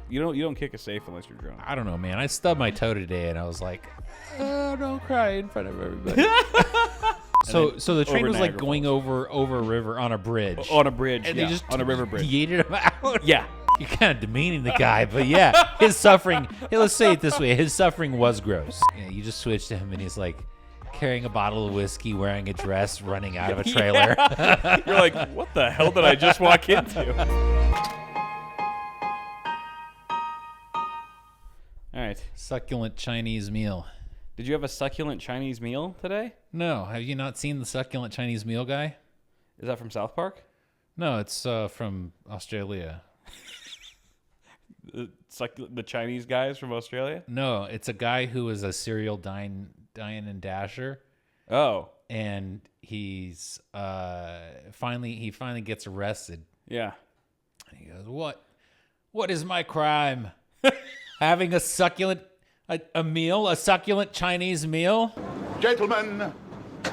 You don't kick a safe unless you're drunk. I don't know, man. I stubbed my toe today, and I was like, "Oh, don't cry in front of everybody." so the train was like going over a river on a bridge. On a bridge, and yeah, they just on a river bridge. yeeted him out. Yeah. You're kind of demeaning the guy, but yeah, his suffering. Hey, let's say it this way: his suffering was gross. Yeah, you just switch to him, and he's like carrying a bottle of whiskey, wearing a dress, running out of a trailer. Yeah. You're like, what the hell did I just walk into? All right. Succulent Chinese meal. Did you have a succulent Chinese meal today? No, have you not seen the Succulent Chinese meal guy? Is that from South Park? No, it's from Australia. The Chinese guys from Australia? No, it's a guy who is a serial dine and dasher. Oh. And he's finally gets arrested. Yeah. And he goes, What is my crime? Having a succulent Chinese meal? Gentlemen,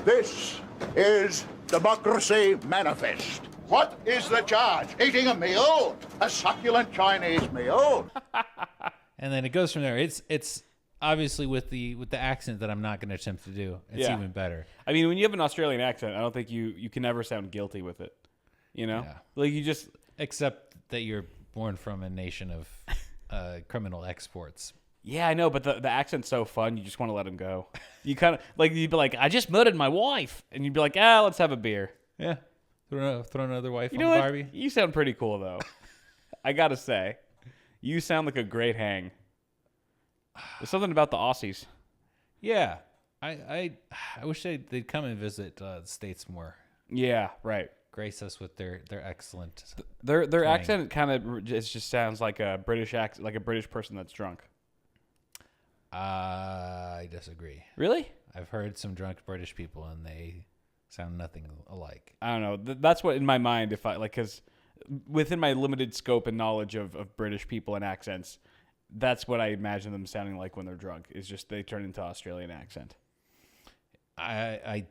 this is Democracy Manifest. What is the charge? Eating a meal? A succulent Chinese meal? And then it goes from there. It's obviously with the accent that I'm not going to attempt to do. It's even better. I mean, when you have an Australian accent, I don't think you can ever sound guilty with it. You know? Yeah. Like you just... Except that you're born from a nation of criminal exports. Yeah, I know, but the accent's so fun, you just want to let him go. You kind of... Like, you'd be like, I just murdered my wife. And you'd be like, let's have a beer. Yeah. Throw another wife You on know what? Barbie. You sound pretty cool, though. I got to say. You sound like a great hang. There's something about the Aussies. Yeah. I wish they'd come and visit the States more. Yeah, right. Grace us with their excellent. Their accent kind of just sounds like a British accent, like a British person that's drunk. I disagree. Really? I've heard some drunk British people, and they sound nothing alike. I don't know. That's what in my mind, if I like, because within my limited scope and knowledge of British people and accents, that's what I imagine them sounding like when they're drunk. Is just they turn into Australian accent. I'm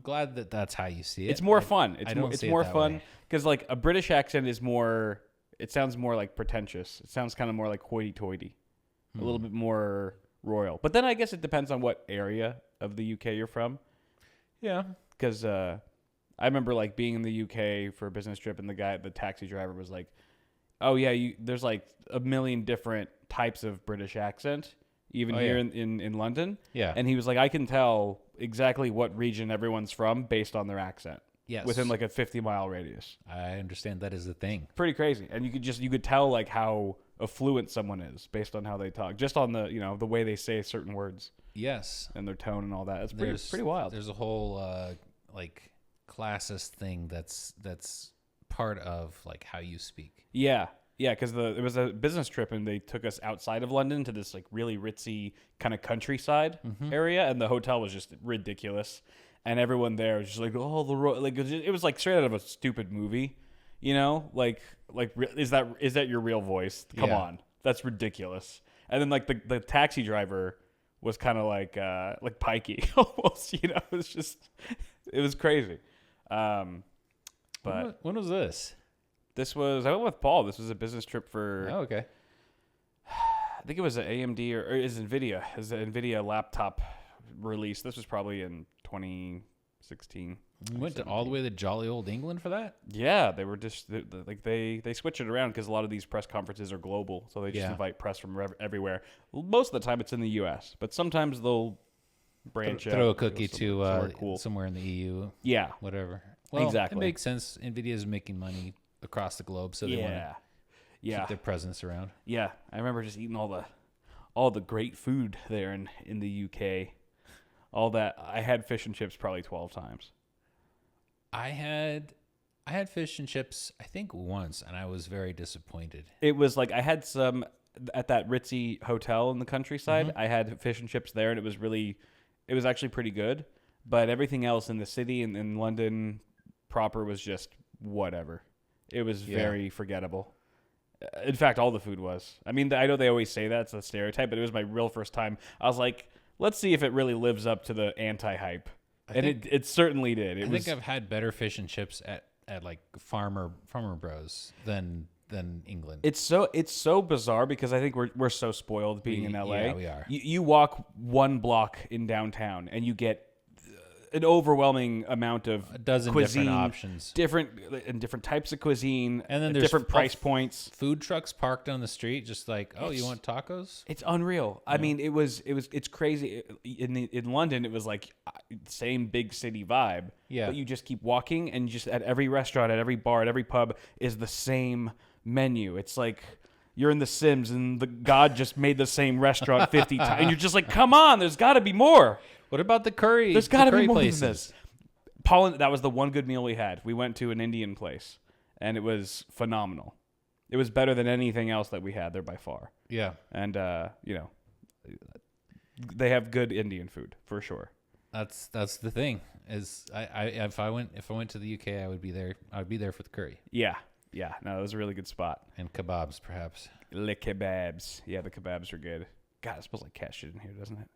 glad that that's how you see it. It's more fun. It's more that fun way. because like a British accent is more. It sounds more like pretentious. It sounds kind of more like hoity-toity, a little bit more royal. But then I guess it depends on what area of the UK you're from. Yeah, because I remember like being in the UK for a business trip, and the taxi driver was like, "Oh yeah, there's like a million different types of British accent, even here in London." Yeah, and he was like, "I can tell exactly what region everyone's from based on their accent." Yes, within like a 50-mile radius. I understand that is the thing. Pretty crazy, and you could tell like how affluent someone is based on how they talk, just on the the way they say certain words. Yes, and their tone and all that. It's pretty wild. There's a whole like classist thing that's part of like how you speak. Yeah, because it was a business trip, and they took us outside of London to this like really ritzy kind of countryside area, and the hotel was just ridiculous, and everyone there was just like, it was like straight out of a stupid movie, like is that your real voice? Come on, that's ridiculous. And then like the taxi driver was kind of like pikey almost, it was crazy. But when was this? I went with Paul. This was a business trip for. Oh, okay. I think it was an AMD or is NVIDIA. It was an NVIDIA laptop release. This was probably in 2016. You went all the way to jolly old England for that? Yeah, they were just like they switch it around because a lot of these press conferences are global, so they just invite press from everywhere. Most of the time, it's in the U.S., but sometimes they'll branch out. Throw a cookie to cool. somewhere in the EU. Yeah, whatever. Well, exactly. It makes sense. NVIDIA is making money across the globe, so they want to keep their presence around. Yeah, I remember just eating all the great food there in the UK. All that I had fish and chips probably 12 times. I had fish and chips I think once, and I was very disappointed. It was like I had some at that ritzy hotel in the countryside. I had fish and chips there, and it was actually pretty good. But everything else in the city and in London proper was just whatever. It was very forgettable. In fact, all the food was. I mean, I know they always say that, it's a stereotype, but it was my real first time. I was like, let's see if it really lives up to the anti-hype. And it certainly did. I think I've had better fish and chips at like Farmer Bros than than England. It's so bizarre because I think we're so spoiled being in LA. Yeah, we are. You walk one block in downtown and you get an overwhelming amount of a dozen cuisine, different options, different types of cuisine, and then there's different price points. Food trucks parked on the street, just like, oh, you want tacos? It's unreal. I mean, it's crazy. In London, it was like same big city vibe. Yeah. But you just keep walking, and just at every restaurant, at every bar, at every pub is the same menu. It's like you're in The Sims, and the God just made the same restaurant 50 times, and you're just like, come on, there's got to be more. What about the curry? There's got to be more places? than this. Paul, that was the one good meal we had. We went to an Indian place, and it was phenomenal. It was better than anything else that we had there by far. Yeah. And they have good Indian food for sure. That's the thing. Is if I went to the UK, I would be there. I would be there for the curry. Yeah. No, it was a really good spot. And kebabs, perhaps. Le kebabs. Yeah, the kebabs are good. God, it smells like cat shit in here, doesn't it?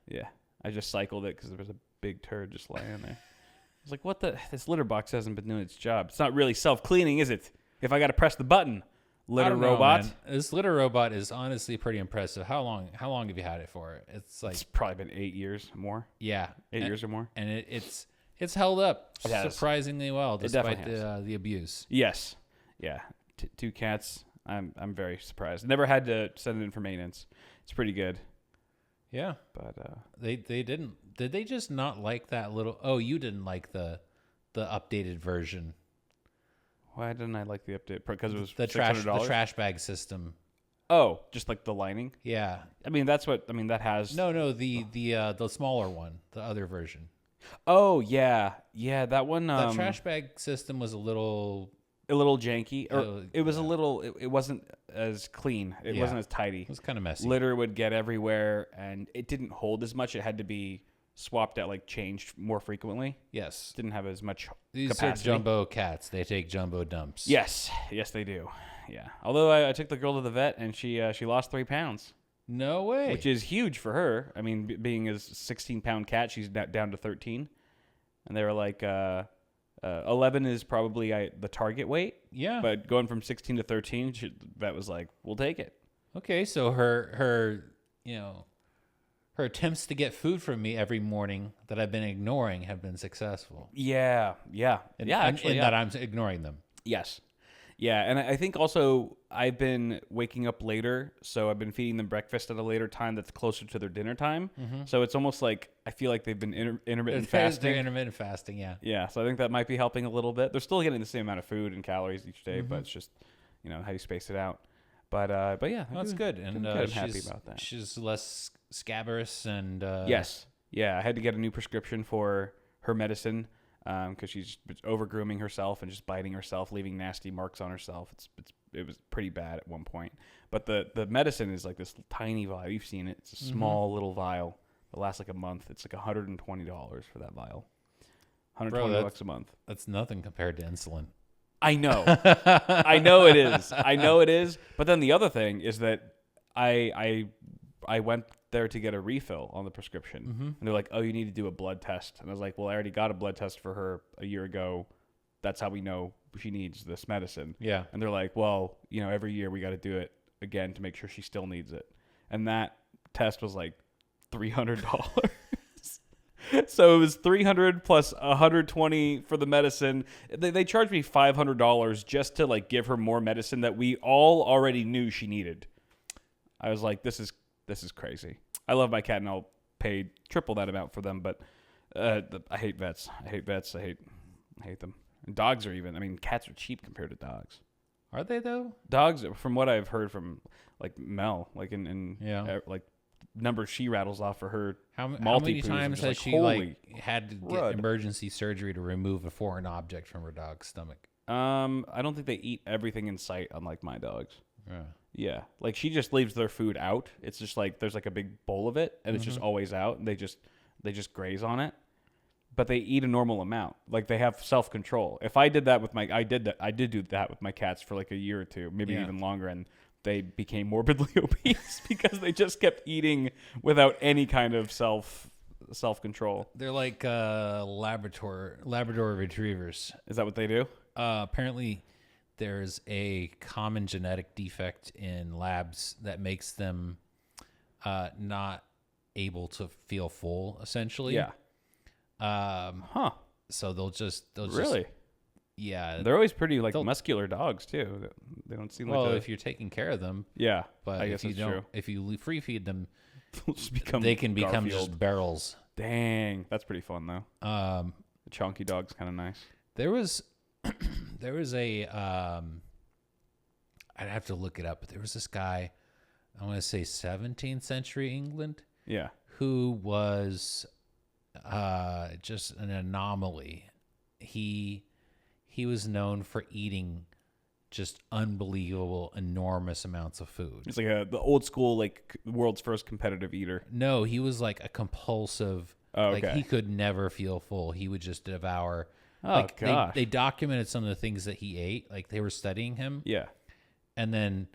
Yeah. I just cycled it because there was a big turd just laying there. I was like, what the? This litter box hasn't been doing its job. It's not really self-cleaning, is it? If I got to press the button, litter robot. Man. This litter robot is honestly pretty impressive. How long have you had it for? It's probably been 8 years more. Yeah. 8 years or more. And it's held up It surprisingly well despite definitely the abuse. Yes. Yeah. 2 cats. I'm very surprised. Never had to send it in for maintenance. It's pretty good. Yeah. But they didn't. Did they just not like that little? Oh, you didn't like the updated version. why didn't I like the update? Because it was The $600? trash bag system. Oh, just like the lining. Yeah. I mean, that has. No, the smaller one, the other version. Oh yeah, that one. The trash bag system was a little janky, or it was a little. It wasn't as clean. It wasn't as tidy. It was kind of messy. Litter would get everywhere, and it didn't hold as much. It had to be swapped out, like changed more frequently. Yes. Didn't have as much These capacity. are jumbo cats. They take jumbo dumps. Yes, they do. Yeah. Although I took the girl to the vet, and she lost 3 pounds. No way. Which is huge for her. I mean, being a 16-pound cat, she's down to 13. And they were like, 11 is probably the target weight. Yeah. But going from 16 to 13, vet was like, we'll take it. Okay, so her attempts to get food from me every morning that I've been ignoring have been successful. Yeah. That I'm ignoring them. Yes. Yeah, and I think also I've been waking up later, so I've been feeding them breakfast at a later time that's closer to their dinner time. Mm-hmm. So it's almost like I feel like they've been intermittent fasting. They're intermittent fasting, yeah. Yeah, so I think that might be helping a little bit. They're still getting the same amount of food and calories each day, but it's just, how you space it out. But yeah. That's good. And I'm happy about that. She's less scabrous and... Yes. Yeah, I had to get a new prescription for her medicine because she's over grooming herself and just biting herself, leaving nasty marks on herself. It was pretty bad at one point. But the medicine is like this tiny vial. You've seen it. It's a small little vial. It lasts like a month. It's like $120 for that vial. $120 a month. That's nothing compared to insulin. I know. I know it is. But then the other thing is that I went there to get a refill on the prescription. Mm-hmm. And they're like, oh, you need to do a blood test. And I was like, well, I already got a blood test for her a year ago. That's how we know she needs this medicine. Yeah. And they're like, well, every year we got to do it again to make sure she still needs it. And that test was like $300. So it was $300 plus $120 for the medicine. They charged me $500 just to like give her more medicine that we all already knew she needed. I was like, this is crazy. I love my cat and I'll pay triple that amount for them, but I hate vets. I hate them. And dogs are even. I mean, cats are cheap compared to dogs. Are they though? Dogs, from what I've heard from like Mel, like like numbers she rattles off for her. How many times has she had to get emergency surgery to remove a foreign object from her dog's stomach? I don't think they eat everything in sight, unlike my dogs. Yeah. Yeah, like she just leaves their food out. It's just like there's like a big bowl of it, and it's just always out, and they just graze on it. But they eat a normal amount. Like they have self-control. If I did that with I did do that with my cats for like a year or two, maybe even longer, and they became morbidly obese because they just kept eating without any kind of self-control. They're like Labrador retrievers. Is that what they do? Apparently, there's a common genetic defect in labs that makes them not able to feel full, essentially. Yeah. So they'll just Really? Yeah. They're always pretty like muscular dogs too. They don't seem Well, like if you're taking care of them. Yeah, But I guess if you that's don't, true. if you free feed them, They can become just barrels. Dang, that's pretty fun though. The chonky dog's kind of nice. There was a I'd have to look it up, but there was this guy, I want to say 17th century England, Yeah. who was just an anomaly. He was known for eating just unbelievable, enormous amounts of food. It's like the old school, like world's first competitive eater. No, he was like a compulsive. Oh, Like okay. he could never feel full. He would just devour. Oh, like gosh. They documented some of the things that he ate. Like they were studying him, Yeah. and then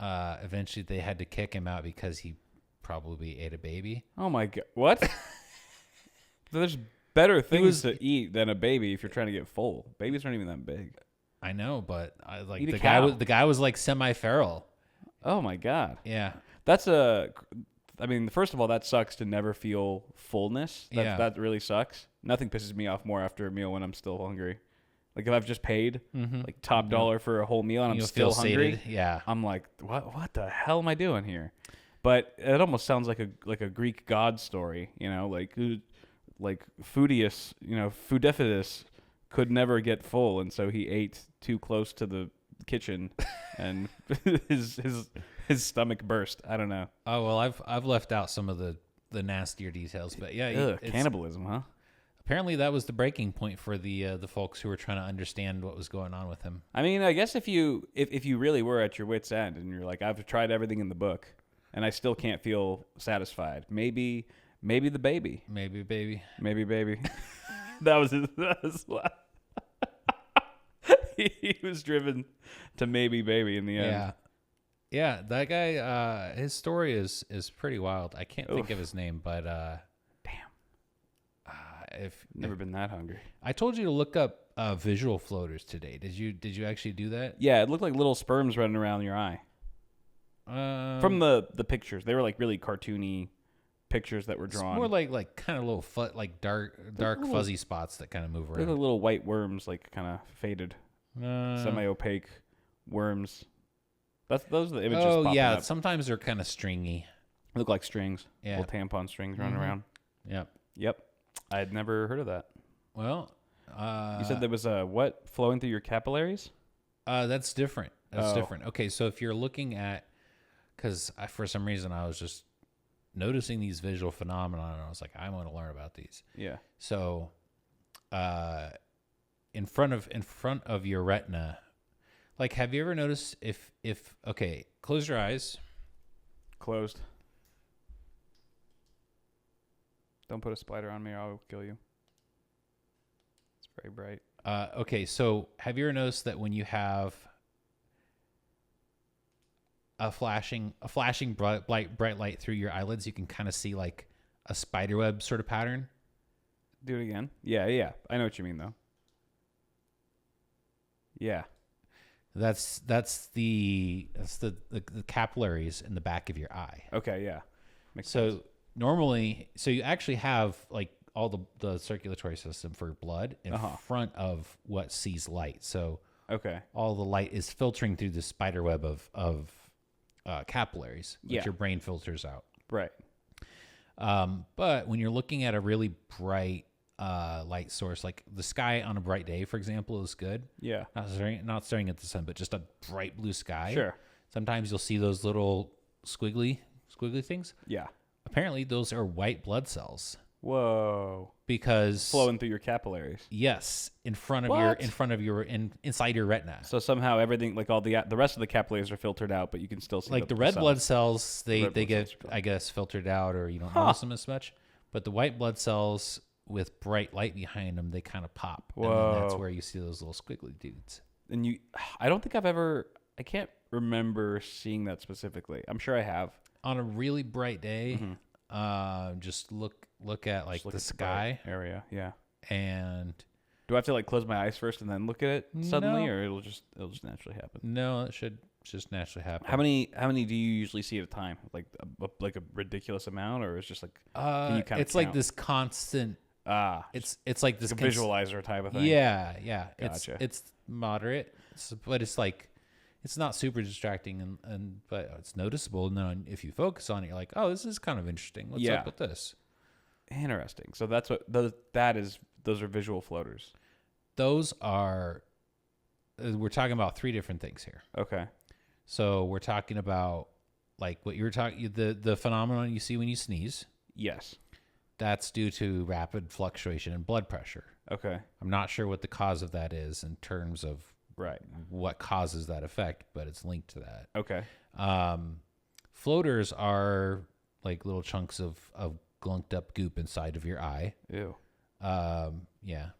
eventually they had to kick him out because he probably ate a baby. Oh my god. What? There's better things to eat than a baby if you're trying to get full. Babies aren't even that big. I know, but I like Eat a the cow. guy was like semi-feral. Oh my god. Yeah. That's I mean, first of all, that sucks to never feel fullness. That really sucks. Nothing pisses me off more after a meal when I'm still hungry. Like if I've just paid like top dollar for a whole meal and I'm You'll still feel hungry, sated. Yeah. I'm like, what the hell am I doing here? But it almost sounds like a Greek god story, like Foodius, Foodiphitus could never get full, and so he ate too close to the kitchen, and his stomach burst. I don't know. Oh well, I've left out some of the nastier details, but yeah, it's cannibalism, huh? apparently that was the breaking point for the folks who were trying to understand what was going on with him. I mean, I guess if you really were at your wit's end and you're like, I've tried everything in the book, and I still can't feel satisfied, maybe the baby, Maybe baby. that was his last. He was driven to maybe baby in the end. Yeah, that guy. His story is pretty wild. I can't think of his name, but if Never been that hungry. I told you to look up visual floaters today, did you actually do that? Yeah, it looked like little sperms running around your eye. From the pictures, they were like really cartoony pictures that were It's drawn. more like kind of little like dark little- fuzzy spots that kind of move They look around. like little white worms, like kind of faded, semi-opaque worms. Those are the images. Oh popping yeah, up. sometimes they're kind of stringy. They look like strings. Yeah. Little tampon strings running around. Yep. Yep, I had never heard of that. Well, You said there was a what flowing through your capillaries? that's different. That's Oh. different. Okay, so if you're looking at, because for some reason I was just noticing these visual phenomena, and I was like, I want to learn about these. Yeah. So, in front of your retina, like, have you ever noticed if okay, close your eyes. Closed. Don't put a spider on me or I'll kill you. It's very bright. Okay, so have you ever noticed that when you have a flashing bright light through your eyelids, you can kind of see like a spider web sort of pattern? Do it again. Yeah. I know what you mean though. Yeah. That's the capillaries in the back of your eye. Okay. Yeah. Makes So sense. normally, you actually have like all the circulatory system for blood in front of what sees light. So Okay. all the light is filtering through the spider web of capillaries, which Yeah. your brain filters out. Right. But when you're looking at a really bright light source, like the sky on a bright day, for example, is good. Yeah. Not staring at the sun, but just a bright blue sky. Sure. Sometimes you'll see those little squiggly things. Yeah. Apparently, those are white blood cells Whoa. because Flowing through your capillaries. yes, inside your retina. So somehow everything, like all the rest of the capillaries are filtered out, but you can still see Like the red cells. blood cells, they red blood get, cells are I guess, filtered out, or you don't notice them as much. But the white blood cells with bright light behind them, they kind of pop. And then that's Whoa. where you see those little squiggly dudes. And I don't think I can't remember seeing that specifically. I'm sure I have. On a really bright day, just look at like Just look the at sky bright area. Yeah. and Do I have to like close my eyes first and then look at it suddenly, No. or it'll just naturally happen? No, it should just naturally happen. How many do you usually see at a time? Like a ridiculous amount, or it's just like can you kind it's of like this constant. It's like this like a visualizer type of thing. Yeah. Gotcha. It's moderate, but it's like it's not super distracting, but it's noticeable. And then if you focus on it, you're like, oh, this is kind of interesting. What's up with this? Interesting. So that's what those are visual floaters. Those are. We're talking about 3 different things here. Okay. So we're talking about like what you were talking the phenomenon you see when you sneeze. Yes. That's due to rapid fluctuation in blood pressure. Okay. I'm not sure what the cause of that is in terms of what causes that effect, but it's linked to that. Okay. Floaters are like little chunks of glunked up goop inside of your eye. Ew. Yeah.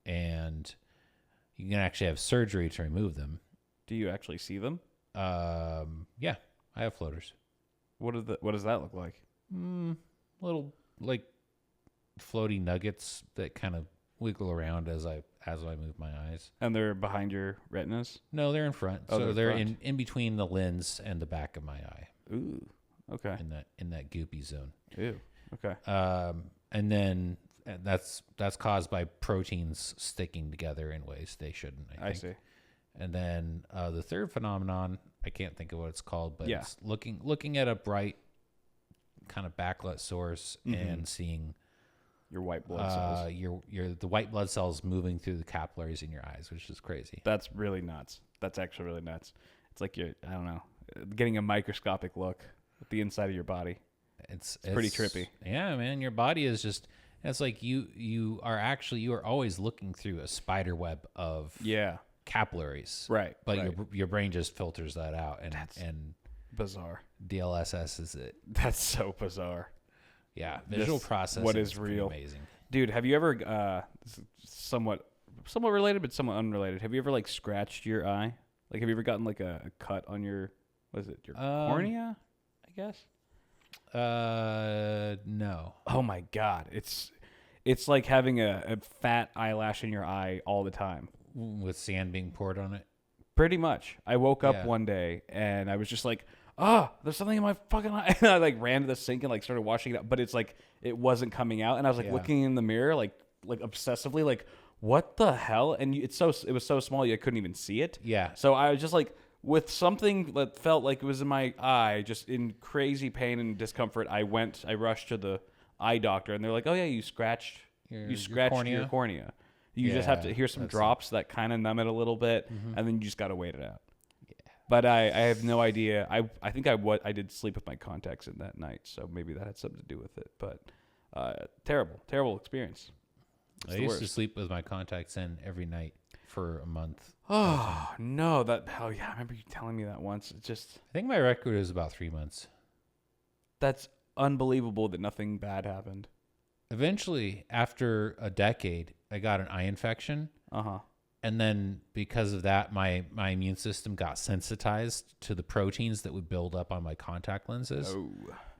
And you can actually have surgery to remove them. Do you actually see them? Yeah, I have floaters. What does that look like? Little like floaty nuggets that kind of wiggle around as I move my eyes. And they're behind your retinas? No, they're in front. Oh, so they're front. in between the lens and the back of my eye. Ooh. Okay. In that goopy zone. Ew. Okay. And then that's caused by proteins sticking together in ways they shouldn't. I think. see. And then the third phenomenon, I can't think of what it's called, but Yeah. it's looking at a bright kind of backlit source and seeing Your white blood cells. the white blood cells moving through the capillaries in your eyes, which is crazy. That's really nuts. That's actually really nuts. It's like I don't know, getting a microscopic look at the inside of your body. It's pretty trippy. Yeah, man. Your body is just. It's like you are always looking through a spider web of capillaries. Right. But right. your brain just filters that out, and bizarre. DLSS is it. That's so bizarre. Yeah, visual processing. What is real? Amazing, dude. Have you ever this is somewhat related, but somewhat unrelated? Have you ever like scratched your eye? Like, have you ever gotten like a cut on your your cornea? I guess. No. Oh my god, it's like having a fat eyelash in your eye all the time. With sand being poured on it. Pretty much. I woke up one day and I was just like, there's something in my fucking eye. And I like ran to the sink and like started washing it out, but it's like it wasn't coming out. And I was like looking in the mirror like obsessively, like what the hell? And it was so small you couldn't even see it. Yeah. So I was just like with something that felt like it was in my eye, just in crazy pain and discomfort. I rushed to the eye doctor and they're like, oh yeah, you scratched your cornea. You just have to hear some drops that kind of numb it a little bit, and then you just got to wait it out. Yeah. But I have no idea. I think I did sleep with my contacts in that night, so maybe that had something to do with it. But terrible experience. I used to sleep with my contacts in every night for a month. Oh no! I remember you telling me that once. It just. I think my record is about 3 months. That's unbelievable that nothing bad happened. Eventually, after a decade, I got an eye infection. And then because of that, my immune system got sensitized to the proteins that would build up on my contact lenses. Oh.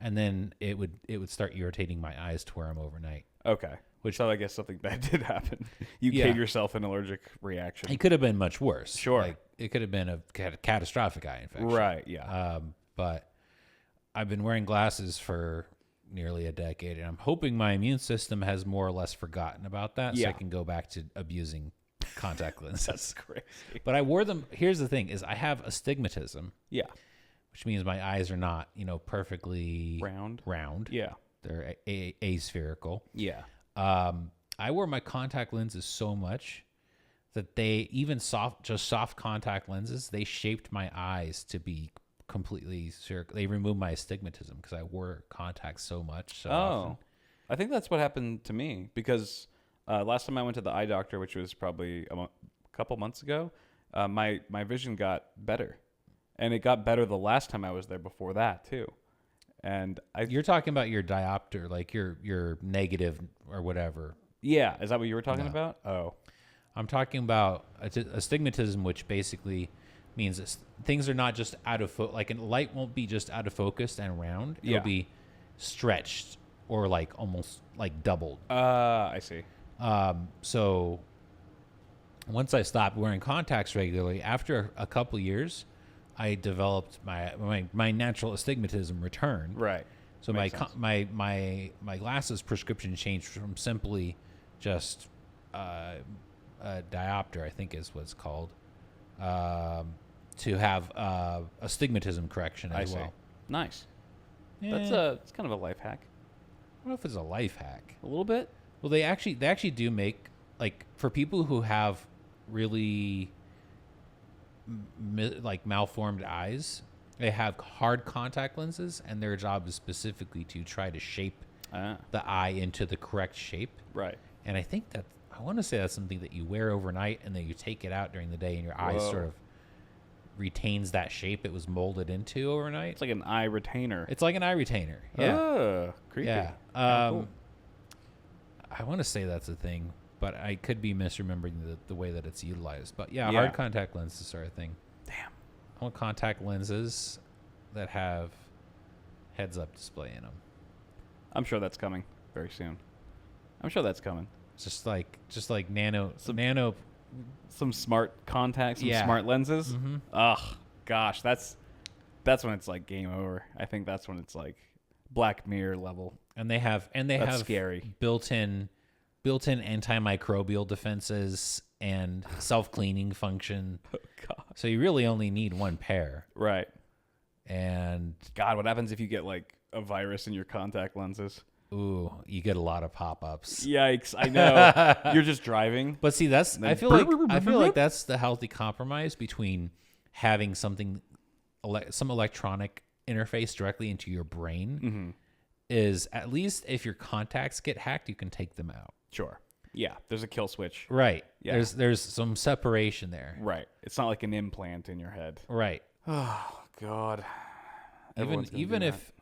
And then it would start irritating my eyes to where I'm overnight. Okay. So I guess something bad did happen. You gave yourself an allergic reaction. It could have been much worse. Sure. Like, it could have been a catastrophic eye infection. Right, yeah. But I've been wearing glasses for nearly a decade, and I'm hoping my immune system has more or less forgotten about that, so I can go back to abusing contact lenses. That's crazy. But I wore them. Here's the thing: is I have astigmatism. Yeah. Which means my eyes are not, perfectly round. Yeah. They're aspherical. Yeah. I wore my contact lenses so much that they even soft contact lenses, they shaped my eyes to be completely circle. They removed my astigmatism because I wore contacts so much. Often. I think that's what happened to me because last time I went to the eye doctor, which was probably a couple months ago, my vision got better, and it got better the last time I was there before that too. And you're talking about your diopter, like your negative or whatever. Yeah, is that what you were talking about? Oh, I'm talking about astigmatism, which basically means things are not just out of focus. Like, light won't be just out of focus and round. It'll be stretched or like almost like doubled. I see. So once I stopped wearing contacts regularly, after a couple years, I developed my natural astigmatism returned. Right. So my glasses prescription changed from simply just a diopter, I think is what it's called, to have astigmatism correction as well. Nice. Yeah. That's kind of a life hack. I don't know if it's a life hack. A little bit. Well, they actually do make, like, for people who have really like malformed eyes, they have hard contact lenses, and their job is specifically to try to shape the eye into the correct shape. Right. And I think that, I want to say that's something that you wear overnight, and then you take it out during the day, and your eye sort of retains that shape it was molded into overnight. It's like an eye retainer. It's like an eye retainer. Yeah. Creepy. Yeah. Cool. I want to say that's a thing, but I could be misremembering the way that it's utilized. But yeah, Yeah. hard contact lenses are a thing. Damn. I want contact lenses that have heads-up display in them. I'm sure that's coming very soon. I'm sure that's coming. Just like nano. Some smart contacts, some Yeah. smart lenses. Mm-hmm. Ugh, gosh, that's when it's like game over. I think that's when it's like Black Mirror level. And they have That's scary. built-in antimicrobial defenses and self-cleaning function. Oh, God. So you really only need one pair. Right. And God, what happens if you get like a virus in your contact lenses? ooh, you get a lot of pop-ups. Yikes! I know. You're just driving. But see, that's then I feel like that's the healthy compromise between having some electronic interface directly into your brain. Mm-hmm. Is at least if your contacts get hacked, you can take them out. Sure. Yeah. There's a kill switch. Right. Yeah. There's some separation there. Right. It's not like an implant in your head. Right. Oh God. Even if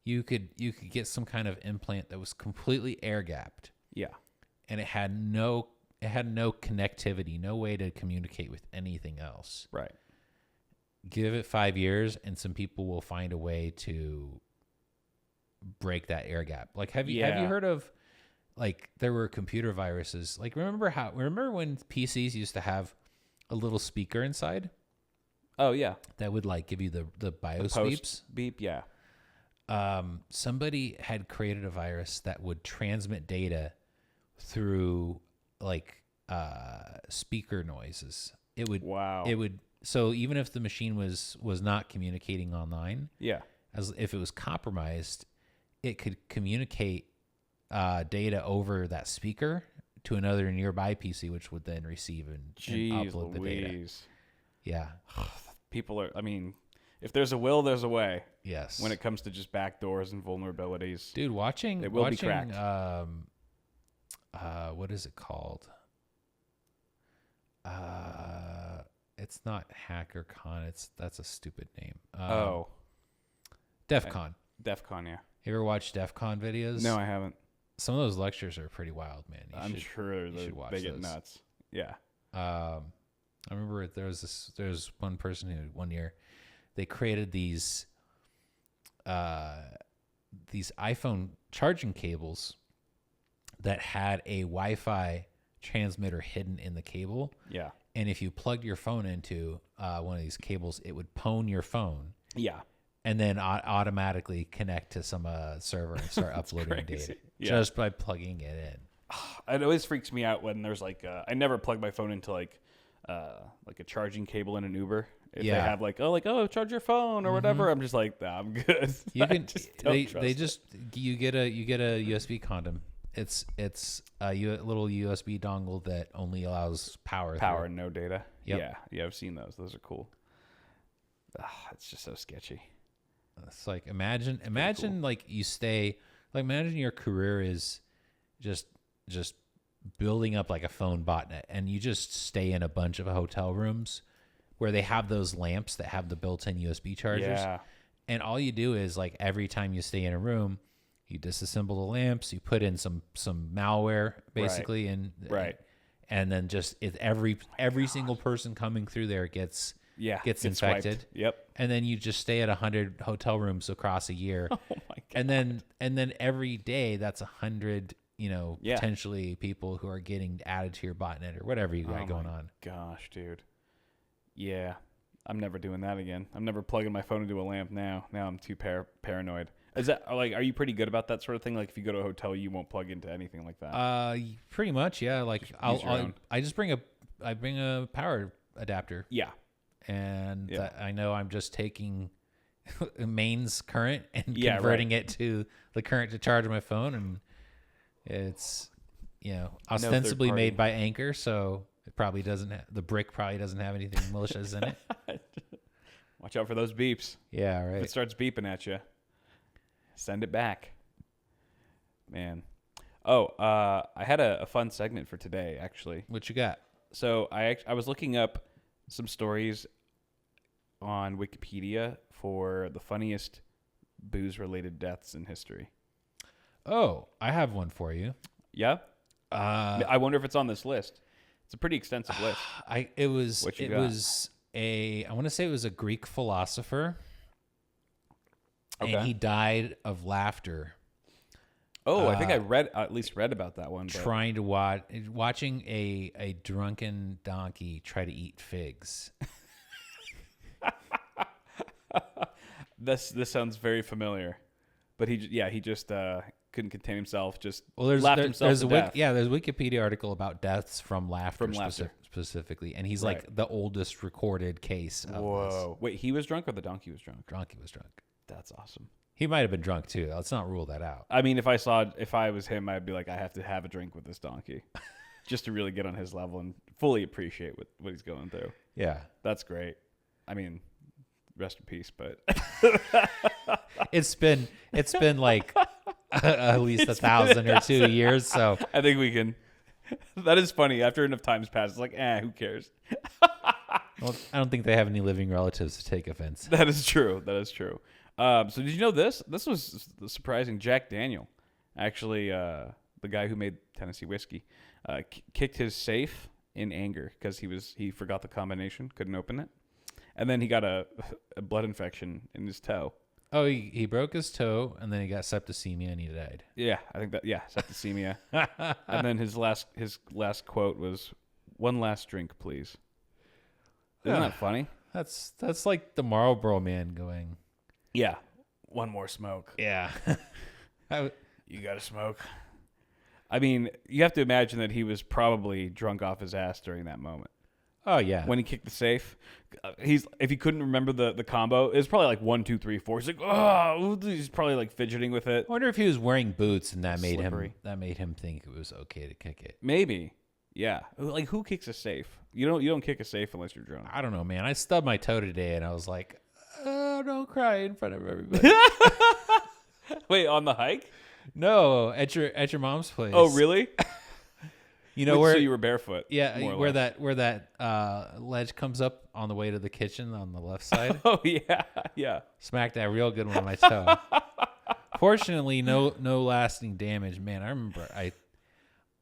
you could get some kind of implant that was completely air gapped. Yeah. And it had no connectivity, no way to communicate with anything else. Right. Give it 5 years, and some people will find a way to break that air gap. Like, have you heard of, like, there were computer viruses? Like, remember when PCs used to have a little speaker inside Oh yeah. that would like give you the BIOS Post beeps? beep. Yeah. Somebody had created a virus that would transmit data through like speaker noises. It would so even if the machine was not communicating online, Yeah. as if it was compromised, it could communicate data over that speaker to another nearby PC, which would then receive and upload the data. Yeah. People are. I mean, if there's a will, there's a way. Yes. When it comes to just backdoors and vulnerabilities, dude, watching it will be cracked. What is it called? It's not HackerCon. That's a stupid name. DEF CON. DEF CON, yeah. You ever watch DEF CON videos? No, I haven't. Some of those lectures are pretty wild, man. I'm sure they get nuts. Yeah. I remember there's one person who one year they created these iPhone charging cables that had a Wi-Fi transmitter hidden in the cable. Yeah. And if you plugged your phone into one of these cables, it would pwn your phone. Yeah. And then automatically connect to some server and start uploading data just by plugging it in. It always freaks me out when there's like I never plug my phone into like a charging cable in an Uber. If they have charge your phone or whatever, I'm just like, nah, I'm good. You can you get a USB condom. It's a little USB dongle that only allows power and no data. Yep. Yeah, I've seen those. Those are cool. It's just so sketchy. It's like imagine like you stay like imagine your career is just building up like a phone botnet, and you just stay in a bunch of hotel rooms where they have those lamps that have the built-in USB chargers. Yeah. And all you do is like every time you stay in a room, you disassemble the lamps, you put in some malware basically, and then just every single person coming through there gets infected. Swiped. Yep. And then you just stay at 100 hotel rooms across a year. Oh my God. And then every day that's 100 potentially people who are getting added to your botnet or whatever you got going on. Gosh, dude. Yeah. I'm never doing that again. I'm never plugging my phone into a lamp now. Now I'm too paranoid. Is that like, are you pretty good about that sort of thing? Like if you go to a hotel, you won't plug into anything like that? Pretty much, yeah. Like I just bring a power adapter. Yeah. And I know I'm just taking mains current and converting it to the current to charge my phone, and it's ostensibly made by Anchor, so it probably doesn't. The brick probably doesn't have anything malicious in it. Watch out for those beeps. Yeah, right. If it starts beeping at you, send it back, man. Oh, I had a fun segment for today, actually. What you got? So I was looking up some stories on Wikipedia for the funniest booze-related deaths in history. Oh, I have one for you. Yeah? I wonder if it's on this list. It's a pretty extensive list. I want to say it was a Greek philosopher. Okay. And he died of laughter. Oh, I think I at least read about that one. Trying to watching a drunken donkey try to eat figs. This sounds very familiar, but he just couldn't contain himself. There's himself to death. There's a Wikipedia article about deaths from laughter, specifically, and he's right. like the oldest recorded case. Whoa! Wait, he was drunk or the donkey was drunk? Donkey was drunk. That's awesome. He might have been drunk too. Let's not rule that out. I mean, if I was him, I'd be like, I have to have a drink with this donkey, just to really get on his level and fully appreciate what he's going through. Yeah, that's great. I mean, rest in peace, but it's been like at least 1,000 or 2 years. So I think we can. That is funny. After enough time's passed, it's like, who cares? Well, I don't think they have any living relatives to take offense. That is true. So did you know this? This was surprising. Jack Daniel, actually, the guy who made Tennessee whiskey, kicked his safe in anger because he forgot the combination, couldn't open it, and then he got a blood infection in his toe. Oh, he broke his toe, and then he got septicemia, and he died. Yeah, I think that. Yeah, septicemia. And then his last quote was, "One last drink, please." Isn't that funny? That's like the Marlboro Man going. Yeah, one more smoke. Yeah, you got to smoke. I mean, you have to imagine that he was probably drunk off his ass during that moment. Oh yeah, when he kicked the safe, if he couldn't remember the combo, it was probably like 1, 2, 3, 4. He's like, oh, he's probably like fidgeting with it. I wonder if he was wearing boots and that made him think it was okay to kick it. Maybe, yeah. Like who kicks a safe? You don't kick a safe unless you're drunk. I don't know, man. I stubbed my toe today, and I was like, oh, don't cry in front of everybody. Wait, on the hike? No, at your mom's place. Oh, really? You know where? So you were barefoot? Yeah, where that ledge comes up on the way to the kitchen on the left side. Oh yeah. Smacked that real good one on my toe. Fortunately, no lasting damage. Man, I remember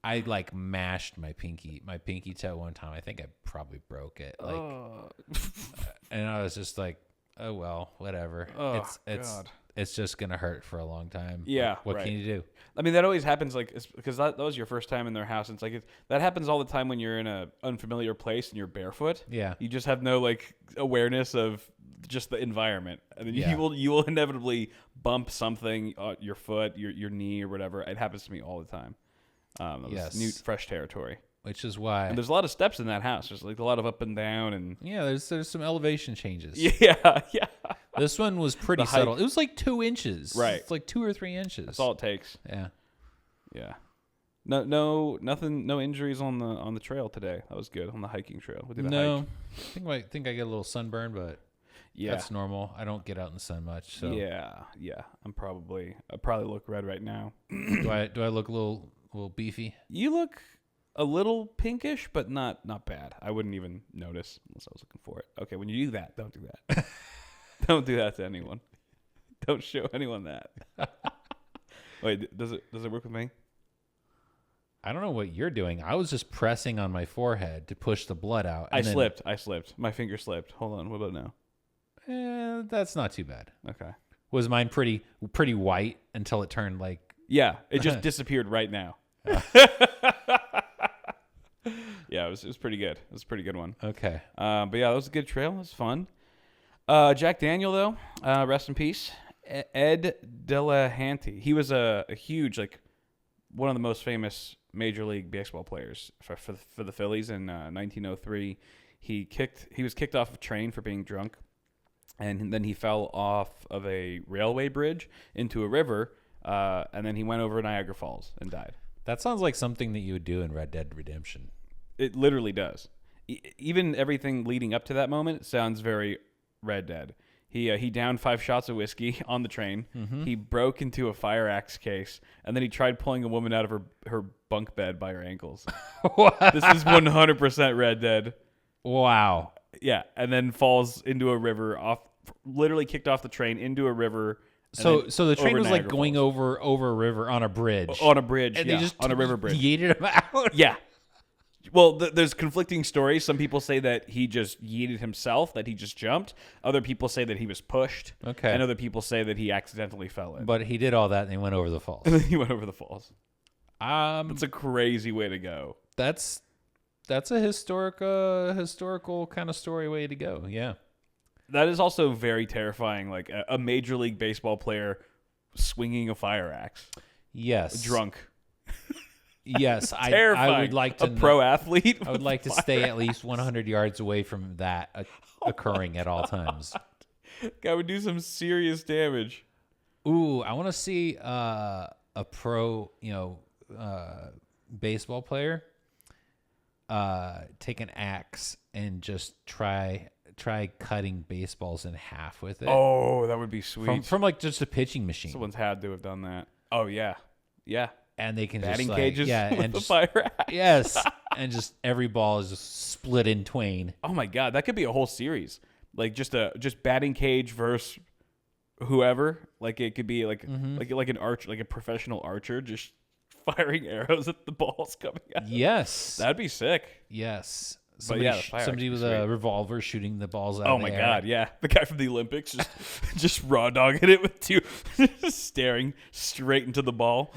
I like mashed my pinky toe one time. I think I probably broke it. And I was just like, oh well, whatever. Oh, it's just gonna hurt for a long time. Yeah. What can you do? I mean, that always happens, like, because that was your first time in their house. And it's like that happens all the time when you're in an unfamiliar place and you're barefoot. Yeah. You just have no like awareness of just the environment, and then you will inevitably bump something, your foot, your knee, or whatever. It happens to me all the time. Yes. New, fresh territory. Which is why. And there's a lot of steps in that house. There's like a lot of up and down, and there's some elevation changes. Yeah. This one was pretty subtle. It was like 2 inches. Right. It's like 2 or 3 inches. That's all it takes. Yeah. Nothing. No injuries on the trail today. That was good on the hiking trail. We did a hike. I think I get a little sunburn, but that's normal. I don't get out in the sun much. So yeah. I probably look red right now. Do I look a little beefy? You look a little pinkish, but not bad. I wouldn't even notice unless I was looking for it. Okay, when you do that, don't do that. Don't do that to anyone. Don't show anyone that. Wait, does it work with me? I don't know what you're doing. I was just pressing on my forehead to push the blood out. I slipped. My finger slipped. Hold on. What about now? That's not too bad. Okay. Was mine pretty white until it turned like... Yeah, it just disappeared right now. Yeah, it was pretty good. It was a pretty good one. Okay. But yeah, that was a good trail. It was fun. Jack Daniel, though, rest in peace. Ed Delahanty. He was a huge, like, one of the most famous Major League Baseball players for the Phillies in 1903. He was kicked off a train for being drunk, and then he fell off of a railway bridge into a river, and then he went over Niagara Falls and died. That sounds like something that you would do in Red Dead Redemption. It literally does. Even everything leading up to that moment sounds very Red Dead. He downed 5 shots of whiskey on the train. Mm-hmm. He broke into a fire axe case, and then he tried pulling a woman out of her bunk bed by her ankles. This is 100% Red Dead. Wow. Yeah, and then falls into a river, literally kicked off the train into a river. So the train was like Niagara going Falls. over a river on a bridge. On a bridge, and yeah, they just on a river bridge. yeeted him out. Yeah. Well, there's conflicting stories. Some people say that he just yeeted himself, that he just jumped. Other people say that he was pushed. Okay. And other people say that he accidentally fell in. But he did all that and he went over the falls. And then he went over the falls. It's a crazy way to go. That's a historical kind of story way to go. Yeah. That is also very terrifying. Like a Major League Baseball player swinging a fire axe. Yes. Drunk. Yes, Terrifying. I would like to pro athlete. I would like to stay at least 100 yards away from that occurring at all times. Guy would do some serious damage. Ooh, I want to see a pro, baseball player take an axe and just try cutting baseballs in half with it. Oh, that would be sweet. From like just a pitching machine. Someone's had to have done that. Oh yeah, yeah. And they can batting just cages, with and the fire axe. Yes, and just every ball is just split in twain. Oh my god, that could be a whole series. Like just batting cage versus whoever. Like it could be like an archer, like a professional archer, just firing arrows at the balls coming out. Yes, that'd be sick. Yes. Somebody with a revolver shooting the balls out. Oh my god, yeah, the guy from the Olympics just raw dogging it with two, staring straight into the ball.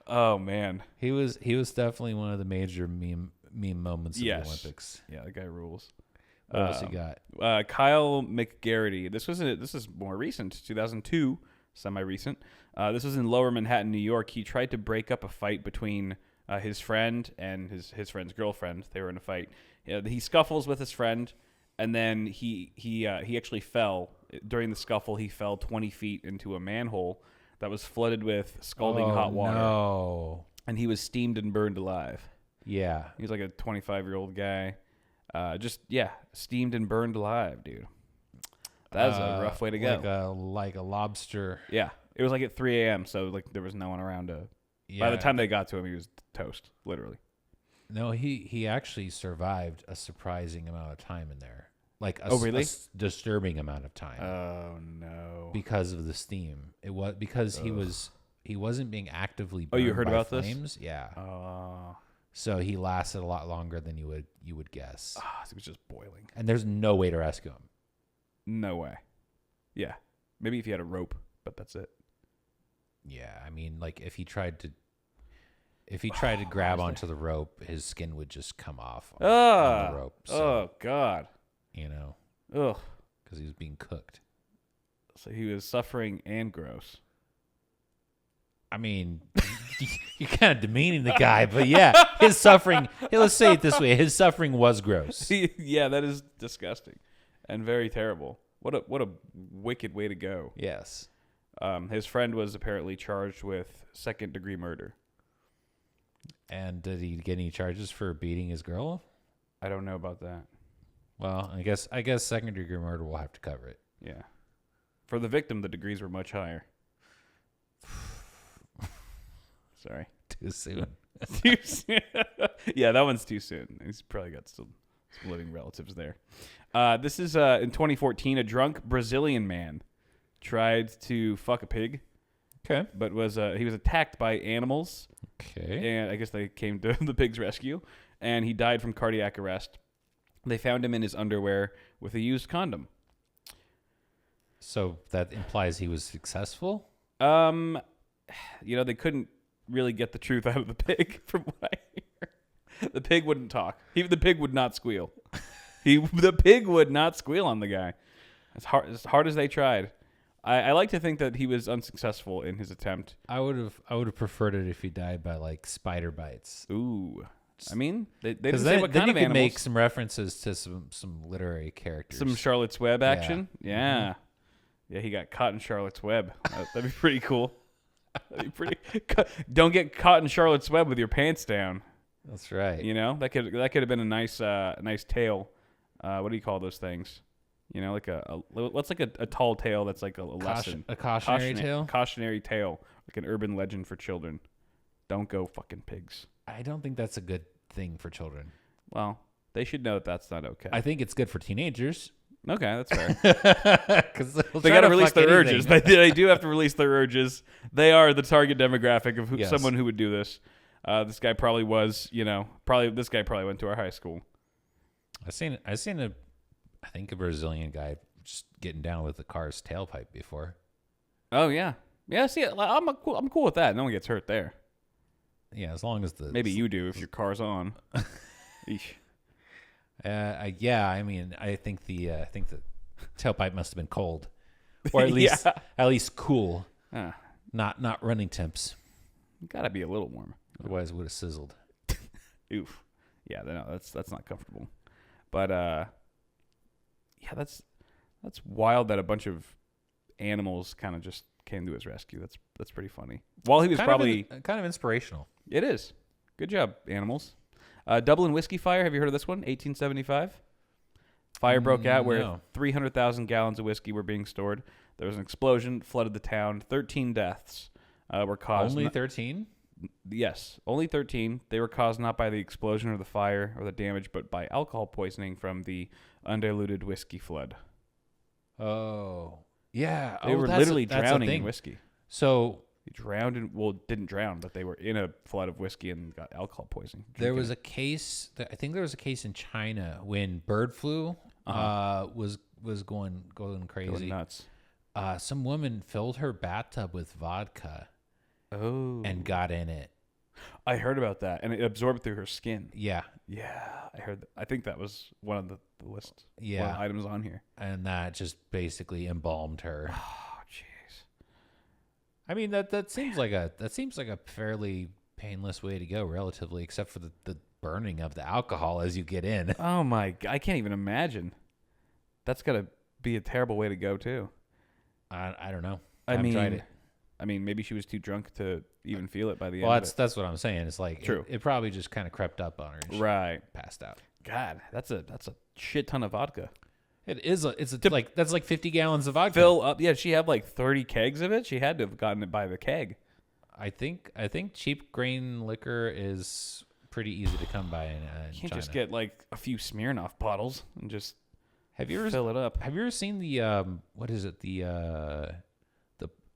Oh man, he was definitely one of the major meme moments of the Olympics. Yeah, the guy rules. What else he got? Kyle McGarity. This is more recent, 2002, semi-recent. This was in Lower Manhattan, New York. He tried to break up a fight between his friend and his friend's girlfriend. They were in a fight. He scuffles with his friend, and then he actually fell. During the scuffle, he fell 20 feet into a manhole that was flooded with scalding hot water. No. And he was steamed and burned alive. Yeah. He was like a 25-year-old guy. Steamed and burned alive, dude. That was a rough way to go. Like a lobster. Yeah. It was like at 3 a.m., so like there was no one around to... Yeah. By the time they got to him, he was toast, literally. No, he actually survived a surprising amount of time in there. Like really? a disturbing amount of time. Oh no! Because of the steam, it was because he wasn't being actively burned. Oh, you heard by about flames? this? Yeah. Oh. So he lasted a lot longer than you would guess. He was just boiling. And there's no way to rescue him. No way. Yeah, maybe if you had a rope, but that's it. Yeah, I mean, like if he tried to grab onto the rope, his skin would just come off on the rope. So, oh God. Ugh. Because he was being cooked. So he was suffering and gross. I mean, you're kind of demeaning the guy, but yeah, his suffering. Let's say it this way: his suffering was gross. Yeah, that is disgusting and very terrible. What a wicked way to go. Yes. His friend was apparently charged with second-degree murder. And did he get any charges for beating his girl? I don't know about that. Well, I guess second-degree murder will have to cover it. Yeah. For the victim, the degrees were much higher. Sorry. Too soon. Too soon. Yeah, that one's too soon. He's probably got still some living relatives there. This is in 2014. A drunk Brazilian man tried to fuck a pig. Okay. But he was attacked by animals. Okay. And I guess they came to the pig's rescue. And he died from cardiac arrest. They found him in his underwear with a used condom. So that implies he was successful? They couldn't really get the truth out of the pig, from what I hear. The pig wouldn't talk. The pig would not squeal. The pig would not squeal on the guy. As hard as they tried. I like to think that he was unsuccessful in his attempt. I would have preferred it if he died by like spider bites. Ooh. I mean, they didn't then, say what then kind you of could animals. make some references to some literary characters. Some Charlotte's Web action. Mm-hmm. Yeah. Yeah, he got caught in Charlotte's Web. That'd be pretty cool. That'd be pretty. Don't get caught in Charlotte's Web with your pants down. That's right. You know, that could have been a nice tale. What do you call those things? You know, like what's like a tall tale that's like a lesson. A cautionary tale? Cautionary tale, like an urban legend for children. Don't go fucking pigs. I don't think that's a good thing for children. Well, they should know that that's not okay. I think it's good for teenagers. Okay, that's fair. Because They got to release their urges. They do have to release their urges. They are the target demographic of someone who would do this. This guy probably was, this guy probably went to our high school. I seen I think a Brazilian guy just getting down with the car's tailpipe before. Oh yeah, yeah. See, I'm cool with that. No one gets hurt there. Yeah, as long as maybe you do if your car's on. Eesh. Yeah, I mean, I think the tailpipe must have been cold, or at least cool, not running temps. Gotta be a little warm, otherwise it would have sizzled. Oof. Yeah, no, that's not comfortable. But yeah, that's wild that a bunch of animals kind of just came to his rescue. That's pretty funny. While he was kind of inspirational. It is. Good job, animals. Dublin whiskey fire. Have you heard of this one? 1875. Fire broke out where 300,000 gallons of whiskey were being stored. There was an explosion, flooded the town. 13 deaths were caused. Only 13? Yes, only 13. They were caused not by the explosion or the fire or the damage, but by alcohol poisoning from the undiluted whiskey flood. Oh, yeah. They were literally drowning in whiskey. So they didn't drown, but they were in a flood of whiskey and got alcohol poisoning. There was a case. I think there was a case in China when bird flu was going crazy, going nuts. Some woman filled her bathtub with vodka. Oh. And got in it. I heard about that, and it absorbed through her skin. Yeah. Yeah, I heard that. I think that was one of the list. Yeah. One of the items on here. And that just basically embalmed her. Oh, jeez. I mean, that seems like a fairly painless way to go, relatively, except for the burning of the alcohol as you get in. Oh my! I can't even imagine. That's gotta be a terrible way to go too. I don't know. I haven't tried mean, it. Maybe she was too drunk to even feel it by the end. Well, of it. that's what I'm saying. It's like True. It probably just kind of crept up on her. And she Right. passed out. God, that's a shit ton of vodka. It is. That's like 50 gallons of vodka. Fill up. Yeah, she had like 30 kegs of it. She had to have gotten it by the keg. I think cheap grain liquor is pretty easy to come by in You can't China. just get like a few Smirnoff bottles and just Have you ever fill it up. Have you ever seen the what is it, the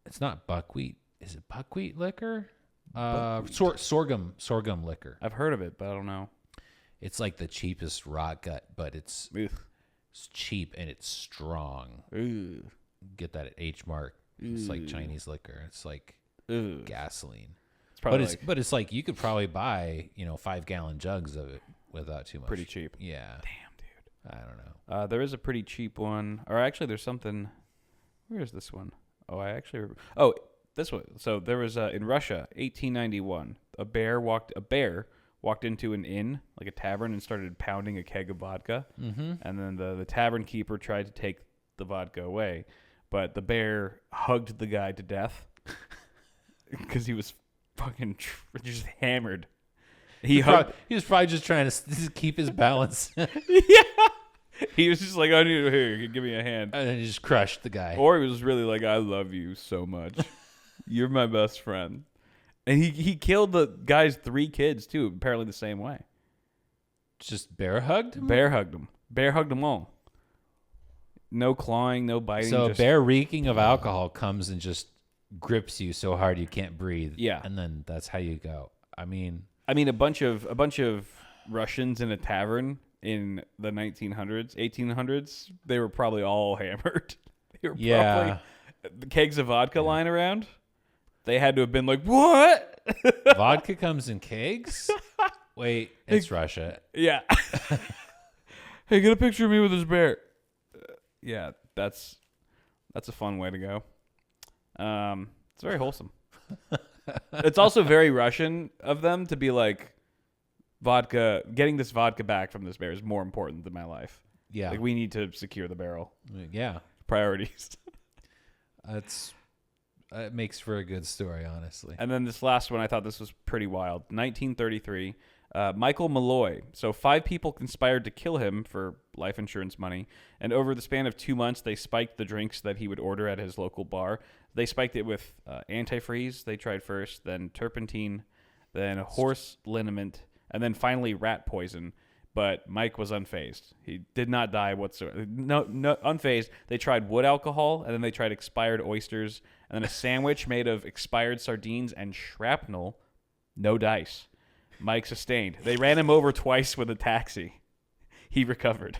it's not buckwheat, is it buckwheat liquor? Sorghum liquor. I've heard of it, but I don't know. It's like the cheapest rot gut, but it's cheap and it's strong. Ooh. Get that at H Mart. It's like Chinese liquor. It's like gasoline. It's probably but it's like you could probably buy 5-gallon jugs of it without too much. pretty cheap. Yeah. Damn, dude. I don't know. There is a pretty cheap one, or actually, there's something. Where is this one? This one. So there was in Russia, 1891. A bear walked into an inn, like a tavern, and started pounding a keg of vodka. Mm-hmm. And then the tavern keeper tried to take the vodka away, but the bear hugged the guy to death because he was fucking just hammered. He was probably just trying to keep his balance. Yeah. He was just like, I need here, give me a hand. And then he just crushed the guy. Or he was really like, I love you so much. You're my best friend. And he killed the guy's 3 kids, too, apparently the same way. Just bear hugged him? Bear hugged them. Bear hugged them all. No clawing, no biting. So a bear reeking of alcohol comes and just grips you so hard you can't breathe. Yeah. And then that's how you go. I mean, a bunch of Russians in a tavern in the 1900s, 1800s, they were probably all hammered. They were probably the kegs of vodka lying around. They had to have been like, what? Vodka comes in kegs? Wait, it's Russia. Yeah. Hey, get a picture of me with this bear. Yeah, that's a fun way to go. It's very wholesome. It's also very Russian of them to be like, vodka, getting this vodka back from this bear is more important than my life. Yeah. Like, we need to secure the barrel. Yeah. Priorities. It makes for a good story, honestly. And then this last one, I thought this was pretty wild. 1933, Michael Malloy. So 5 people conspired to kill him for life insurance money. And over the span of 2 months, they spiked the drinks that he would order at his local bar. They spiked it with antifreeze, they tried first, then turpentine, then horse liniment, and then finally rat poison. But Mike was unfazed. He did not die whatsoever. No, unfazed. They tried wood alcohol, and then they tried expired oysters, and then a sandwich made of expired sardines and shrapnel. No dice. Mike sustained. They ran him over twice with a taxi. He recovered.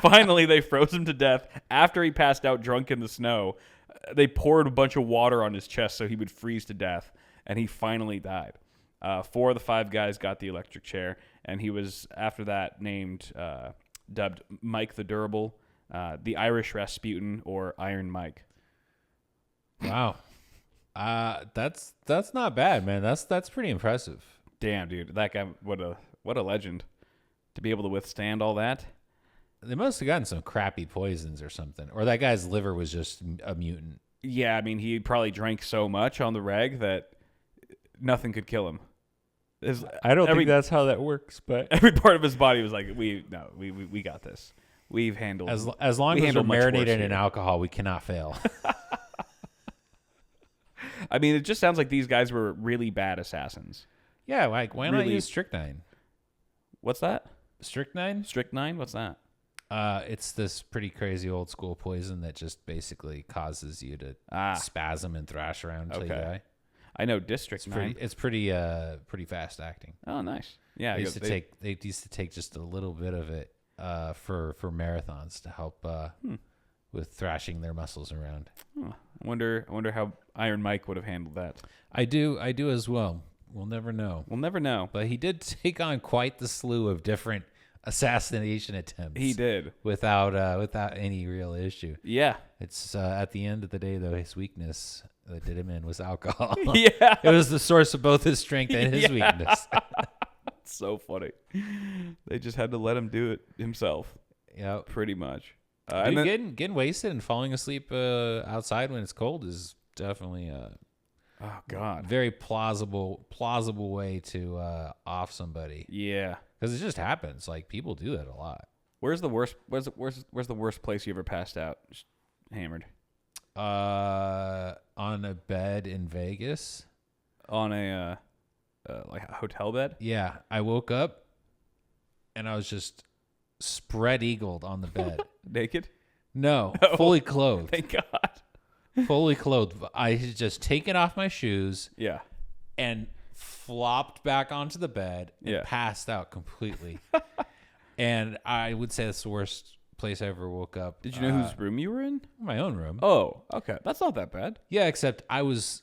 Finally, they froze him to death after he passed out drunk in the snow. They poured a bunch of water on his chest so he would freeze to death, and he finally died. 4 of the 5 guys got the electric chair, and he was, after that, dubbed Mike the Durable, the Irish Rasputin, or Iron Mike. Wow. That's not bad, man. That's pretty impressive. Damn, dude. That guy, what a legend. To be able to withstand all that. They must have gotten some crappy poisons or something. Or that guy's liver was just a mutant. Yeah, I mean, he probably drank so much on the reg that nothing could kill him. I don't think that's how that works, but every part of his body was like, we got this. We've handled as long as we're marinated in alcohol, we cannot fail. I mean, it just sounds like these guys were really bad assassins. Yeah, like why not use strychnine? What's that? Strychnine? Strychnine? What's that? It's this pretty crazy old school poison that just basically causes you to spasm and thrash around until you die. I know District 9. It's pretty fast acting. Oh, nice. Yeah, they used to take just a little bit of it for marathons to help with thrashing their muscles around. Huh. I wonder how Iron Mike would have handled that. I do as well. We'll never know. But he did take on quite the slew of different assassination attempts. He did without any real issue. Yeah, it's at the end of the day though, his weakness that did him in was alcohol. Yeah, it was the source of both his strength and his weakness. It's so funny. They just had to let him do it himself. Yeah, pretty much. Dude, getting wasted and falling asleep outside when it's cold is definitely oh god, very plausible way to off somebody. Yeah, because it just happens. Like people do that a lot. Where's the worst place you ever passed out? Just hammered. On a bed in Vegas. On a like a hotel bed. Yeah, I woke up and I was just spread eagled on the bed. Naked? No, fully clothed. Thank God. Fully clothed. I had just taken off my shoes. Yeah. And flopped back onto the bed and passed out completely. And I would say that's the worst place I ever woke up. Did you know whose room you were in? My own room. Oh, okay. That's not that bad. Yeah, except I was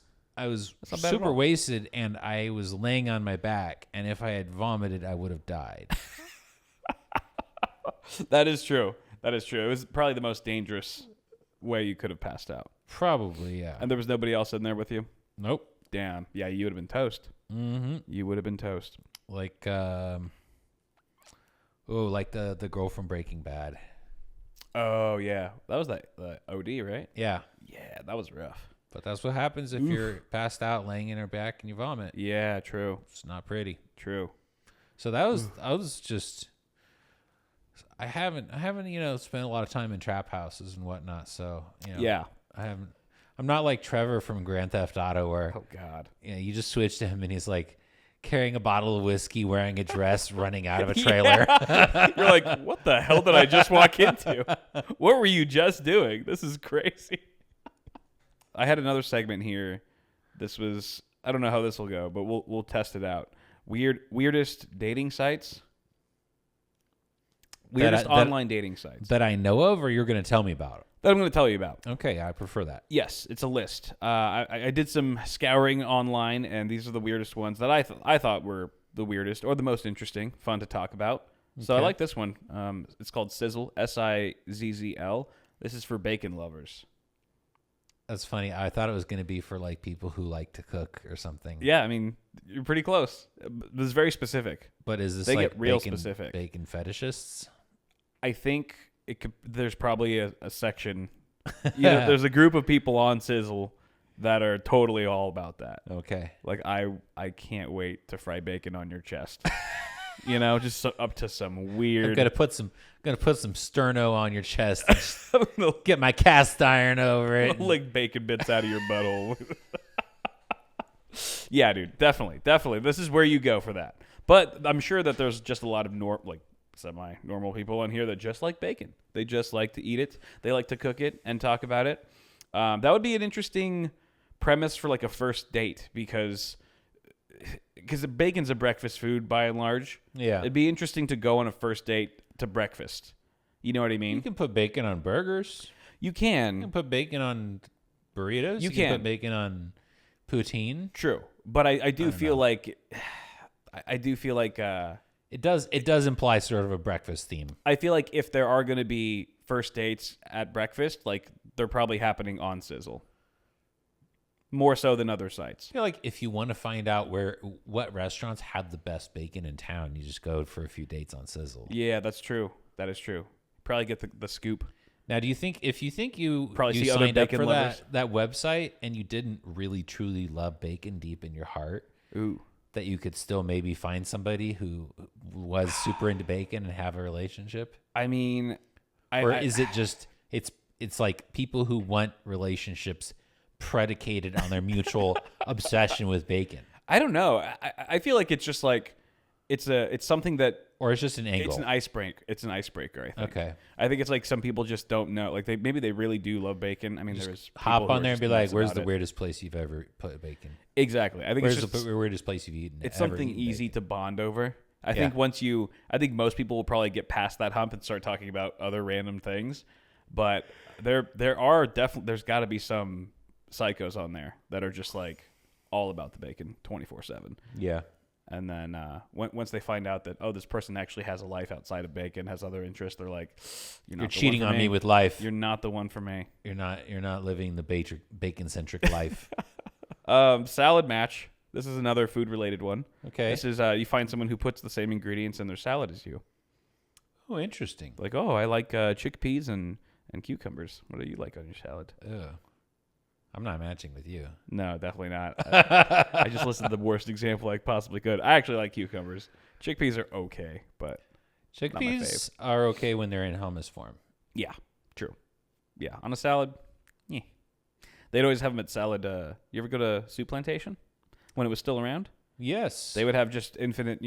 super wasted and I was laying on my back, and if I had vomited, I would have died. That is true. It was probably the most dangerous way you could have passed out. Probably, yeah. And there was nobody else in there with you? Nope. Damn. Yeah, you would have been toast. Mm-hmm. You would have been toast. Like, like the girl from Breaking Bad. Oh, yeah. That was the OD, right? Yeah. Yeah, that was rough. But that's what happens if you're passed out laying in her back and you vomit. Yeah, true. It's not pretty. True. So I was just... I haven't, spent a lot of time in trap houses and whatnot. So, yeah, I'm not like Trevor from Grand Theft Auto where, oh God, you just switch to him and he's like carrying a bottle of whiskey, wearing a dress, running out of a trailer. Yeah. You're like, what the hell did I just walk into? What were you just doing? This is crazy. I had another segment here. This was, I don't know how this will go, but we'll test it out. Weirdest dating sites. Weirdest online dating sites that I know of, or you're going to tell me about? that I'm going to tell you about. Okay, I prefer that. Yes, it's a list. I did some scouring online, and these are the weirdest ones that I thought were the weirdest or the most interesting, fun to talk about. So I like this one. It's called Sizzl, Sizzl. This is for bacon lovers. That's funny. I thought it was going to be for like people who like to cook or something. Yeah, I mean, you're pretty close. This is very specific. But is this They like get real bacon, specific. bacon fetishists? I think it could. There's probably a section. There's a group of people on Sizzl that are totally all about that. Okay. Like I can't wait to fry bacon on your chest. Just up to some weird. I'm gonna put some sterno on your chest. And get my cast iron over it. Like bacon bits out of your butthole. Yeah, dude, definitely. This is where you go for that. But I'm sure that there's just a lot of semi-normal people on here that just like bacon. They just like to eat it. They like to cook it and talk about it. That would be an interesting premise for like a first date because bacon's a breakfast food by and large. Yeah. It'd be interesting to go on a first date to breakfast. You know what I mean? You can put bacon on burgers. You You can. can put bacon on burritos. You can put bacon on poutine. True. But I do feel like It does imply sort of a breakfast theme. I feel like if there are going to be first dates at breakfast, like they're probably happening on Sizzl. More so than other sites. I feel like if you want to find out what restaurants have the best bacon in town, you just go for a few dates on Sizzl. Yeah, that's true. That is true. Probably get the scoop. Now, do you think if you think you Probably you see other signed up bacon for lovers. that website and you didn't really truly love bacon deep in your heart, Ooh. that you could still maybe find somebody who was super into bacon and have a relationship? I mean, Or is it just it's like people who want relationships predicated on their mutual obsession with bacon, I don't know. I feel like it's just like it's something that or it's just an angle? it's an icebreaker. It's an icebreaker. I think. Okay. I think it's like some people just don't know. Like maybe they really do love bacon. I mean, there's Hop people who on are there and just be like, nuts "Where's about the it. weirdest place you've ever put bacon? Exactly. I think Where's it's just, the weirdest place you've eaten? it's ever something eaten easy bacon?" to bond over. I Yeah. think most people will probably get past that hump and start talking about other random things. But there's got to be some psychos on there that are just like all about the bacon 24/7. Yeah. And then once they find out that this person actually has a life outside of bacon, has other interests, they're like, You're cheating on me with life. You're not the one for me. You're not living the bacon centric life. SaladMatch. This is another food related one. Okay. This is you find someone who puts the same ingredients in their salad as you. Oh, interesting. Like, I like chickpeas and cucumbers. What do you like on your salad? Ugh. I'm not matching with you. No, definitely not. I just listed the worst example I possibly could. I actually like cucumbers. Chickpeas are okay, but Chickpeas are okay when they're in hummus form. yeah, true. Yeah, on a salad, yeah. They'd always have them at salad. You ever go to Soup Plantation when it was still around? Yes. They would have just infinite,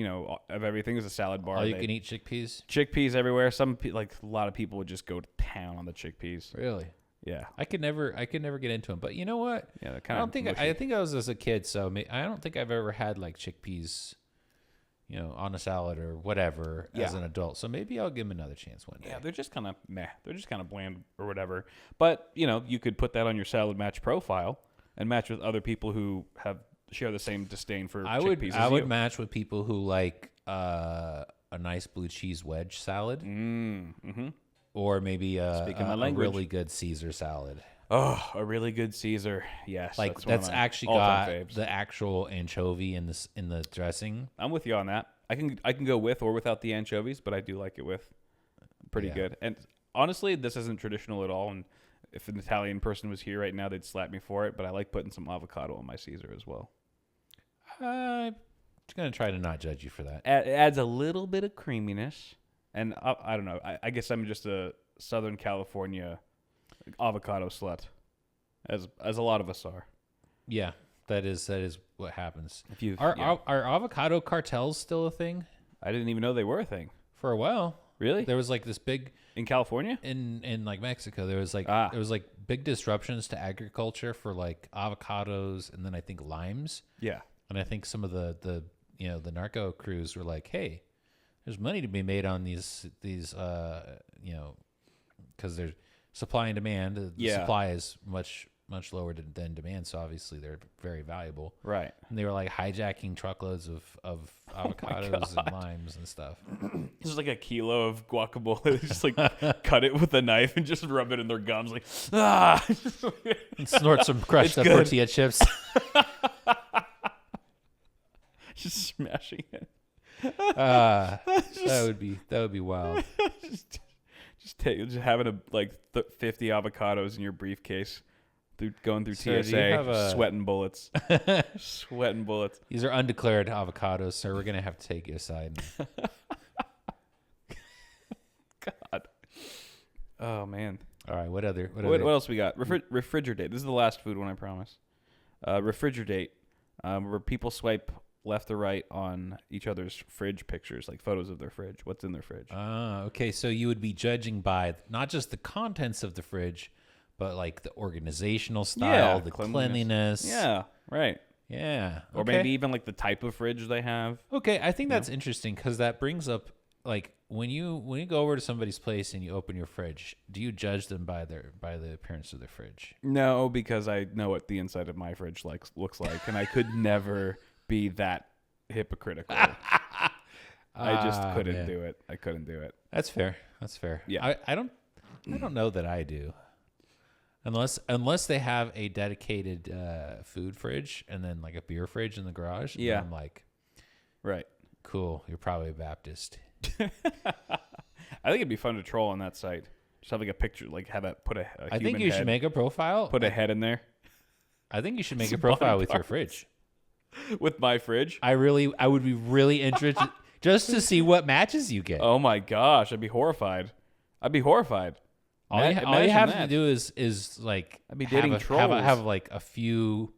of everything as a salad bar. All you can eat chickpeas? Chickpeas everywhere. A lot of people would just go to town on the chickpeas. Really? Yeah. I could never get into them. But you know what? Yeah, they're I kind don't of think I think I was as a kid, so I don't think I've ever had like chickpeas, on a salad or whatever as an adult. So maybe I'll give them another chance one day. Yeah, they're just kind of meh. They're just kind of bland or whatever. But, you could put that on your SaladMatch profile and match with other people who share the same disdain for chickpeas I as would you. match with people who like a nice blue cheese wedge salad. Mm-hmm. Or maybe Speaking my a language. really good Caesar salad. Oh, a really good Caesar. Yes. Like one of that's my actually all-time got faves. the actual anchovy in the dressing. I'm with you on that. I can go with or without the anchovies, but I do like it with. Pretty Yeah. good. And honestly, this isn't traditional at all. And if an Italian person was here right now, they'd slap me for it. But I like putting some avocado on my Caesar as well. I'm gonna try to not judge you for that. It adds a little bit of creaminess. And I don't know. I guess I'm just a Southern California avocado slut, as a lot of us are. Yeah, that is what happens. Are Are avocado cartels still a thing? I didn't even know they were a thing. For a while, Really? there was like this big In California? in like Mexico. There was like big disruptions to agriculture for like avocados and then I think limes. Yeah. And I think some of the narco crews were like, hey, there's money to be made on these because there's supply and demand. The supply is much lower than demand, so obviously they're very valuable. Right. And they were like hijacking truckloads of avocados and limes and stuff. Just like a kilo of guacamole. They just like cut it with a knife and just rub it in their gums, like And snort some crushed up good. tortilla chips. just smashing it. That would be wild. just having 50 avocados in your briefcase. Going through Sir, do you TSA, have sweating bullets. Sweating bullets. These are undeclared avocados, sir. We're gonna have to take you aside. God. Oh man. All right. What else we got? Refrigerate. This is the last food one, I promise. Refrigerate, where people swipe left or right on each other's fridge pictures, like photos of their fridge. What's in their fridge? Okay. So you would be judging by not just the contents of the fridge, but like the organizational style, the cleanliness. Yeah, right. Yeah. Or maybe even like the type of fridge they have. Okay, I think that's interesting because that brings up like when you go over to somebody's place and you open your fridge, do you judge them by the appearance of their fridge? No, because I know what the inside of my fridge looks like, and I could never be that hypocritical. I just couldn't do it. I couldn't do it. That's fair. Yeah. I don't know that I do. Unless they have a dedicated food fridge and then like a beer fridge in the garage. Yeah. I'm like, right. Cool. You're probably a Baptist. I think it'd be fun to troll on that site. Just have like a picture, like have it put a human I think you should make a profile. Put a head in there. I think you should make a profile with your fridge. With my fridge? I would be really interested just to see what matches you get. Oh my gosh, I'd be horrified. All you have to do is like I'd be dating trolls. Have like a few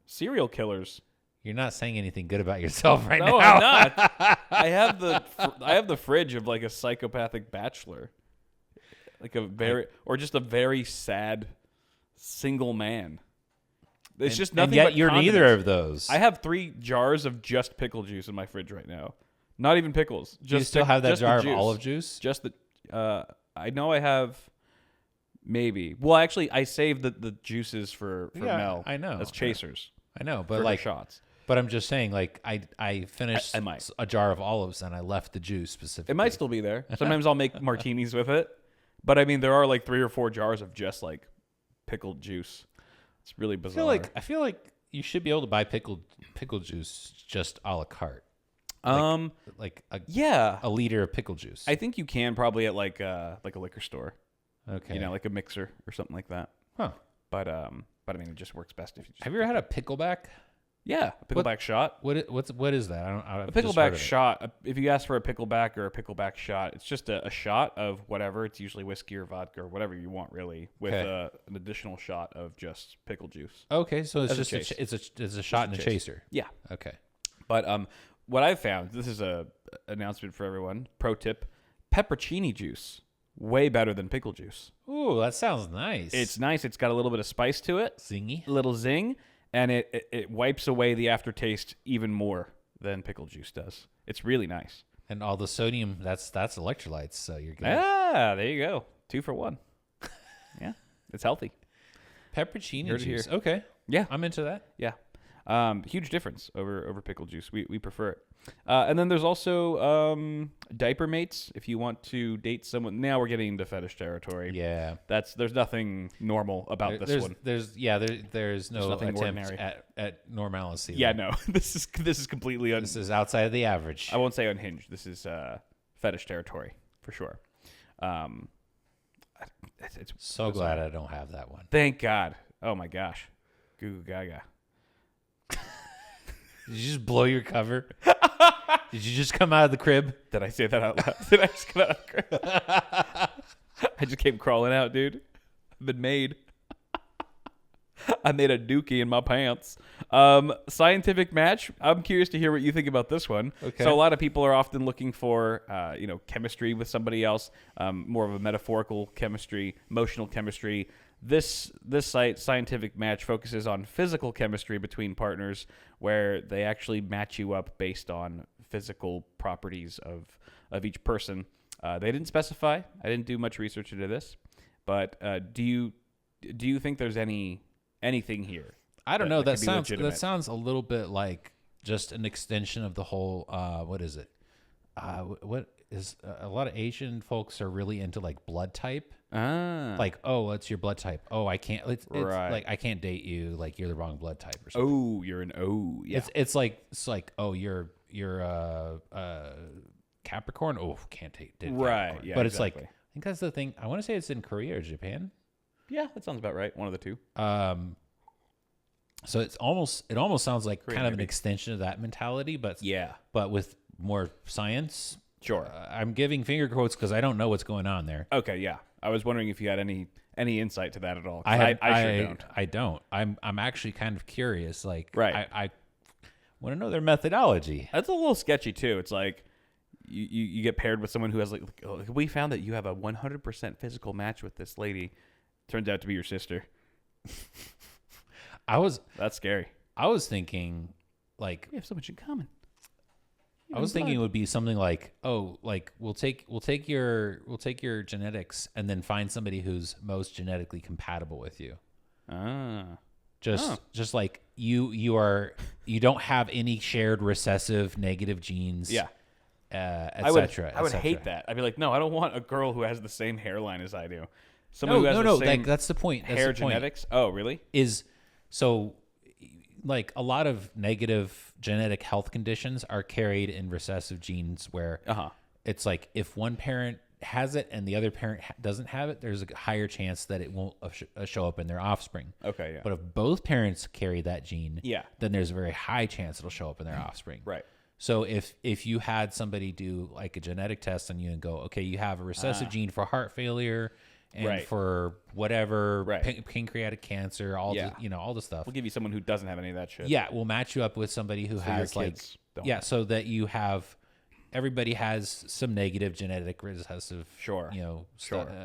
serial killers. You're not saying anything good about yourself right now. No, I'm not. I have the fridge of like a psychopathic bachelor, like or just a very sad single man. It's just nothing. And yet but you're condiments. neither of those. I have 3 jars of just pickle juice in my fridge right now. Not even pickles. Do you still have that jar of juice. olive juice? Just the. I know I have. Maybe. Well, actually, I saved the juices for Mel. I know. As chasers. I know, but for like shots. But I'm just saying, like I finished I might. a jar of olives and I left the juice specifically. It might still be there. Sometimes I'll make martinis with it, but I mean there are like 3 or 4 jars of just like pickled juice. It's really bizarre. I feel like you should be able to buy pickled juice just a la carte. A liter of pickle juice. I think you can probably at like a liquor store. Okay. Like a mixer or something like that. Huh. But I mean it just works best if you just Have you ever had a pickleback? Yeah, a pickleback shot. What is that? A pickleback shot. If you ask for a pickleback or a pickleback shot, it's just a shot of whatever. It's usually whiskey or vodka or whatever you want, really, with an additional shot of just pickle juice. Okay, so it's just it's a shot and a chaser. Yeah. Okay. But what I've found, this is a announcement for everyone. Pro tip: peppercini juice, way better than pickle juice. Ooh, that sounds nice. It's nice. It's got a little bit of spice to it, zingy, a little zing. And it wipes away the aftertaste even more than pickle juice does. It's really nice. And all the sodium, that's electrolytes, so you're good. Ah, there you go. 2 for 1. Yeah, it's healthy. Peppercini juice. Okay. Yeah. I'm into that. Yeah. Huge difference over pickle juice. We prefer it. And then there's also Diaper Mates. If you want to date someone, now we're getting into fetish territory. Yeah, there's nothing normal about this one. There's no attempt ordinary at normalcy. Yeah, no, this is completely this is outside of the average. I won't say unhinged. This is fetish territory for sure. It's so glad I don't have that one. Thank God. Oh my gosh, goo goo gaga. Did you just blow your cover? Did you just come out of the crib? Did I say that out loud? Did I just come out of the crib? I just came crawling out, dude. I've been made. I made a dookie in my pants. Scientific match. I'm curious to hear what you think about this one. Okay. So a lot of people are often looking for, chemistry with somebody else, more of a metaphorical chemistry, emotional chemistry. This site, Scientific Match, focuses on physical chemistry between partners, where they actually match you up based on physical properties of each person. They didn't specify. I didn't do much research into this, but do you think there's anything here? I don't know. That legitimate? sounds a little bit like just an extension of the whole. What is it? What is a lot of Asian folks are really into like blood type. Like, oh, what's your blood type? Oh, I can't. It's like I can't date you. Like you're the wrong blood type or something. Oh, you're an O. Yeah. It's like oh, you're Capricorn. Oh, can't date right. Capricorn. Yeah, but exactly. It's like I think that's the thing. I want to say it's in Korea or Japan. Yeah, that sounds about right. One of the two. So it almost sounds like Korea, kind of an maybe. extension of that mentality, but Yeah. but with more science. Sure. I'm giving finger quotes because I don't know what's going on there. Okay. Yeah. I was wondering if you had any insight to that at all. 'Cause I sure don't. I don't. I'm actually kind of curious. Like, Right. I want to know their methodology. That's a little sketchy too. It's like you get paired with someone who has like, oh, we found that you have a 100% physical match with this lady. Turns out to be your sister. That's scary. I was thinking, like, We have so much in common. I was thinking it would be something like, oh, like we'll take your genetics and then find somebody who's most genetically compatible with you. Just like you don't have any shared recessive negative genes. Yeah. Etc. I would hate that. I'd be like, no, I don't want a girl who has the same hairline as I do. No, who has the same like, that's the point. That's hair the point. genetics. Oh, really? Is so like a lot of negative genetic health conditions are carried in recessive genes where it's like if one parent has it and the other parent doesn't have it, there's a higher chance that it won't show up in their offspring. Okay, yeah. But if both parents carry that gene, Yeah. then there's a very high chance it'll show up in their offspring. Right. So if you had somebody do like a genetic test on you and go, okay, you have a recessive gene for heart failure and Right. for whatever Right. pancreatic cancer, all Yeah. the, all the stuff. We'll give you someone who doesn't have any of that shit. Yeah, we'll match you up with somebody who So has your like kids don't. so that you have everybody has some negative genetic recessive Sure.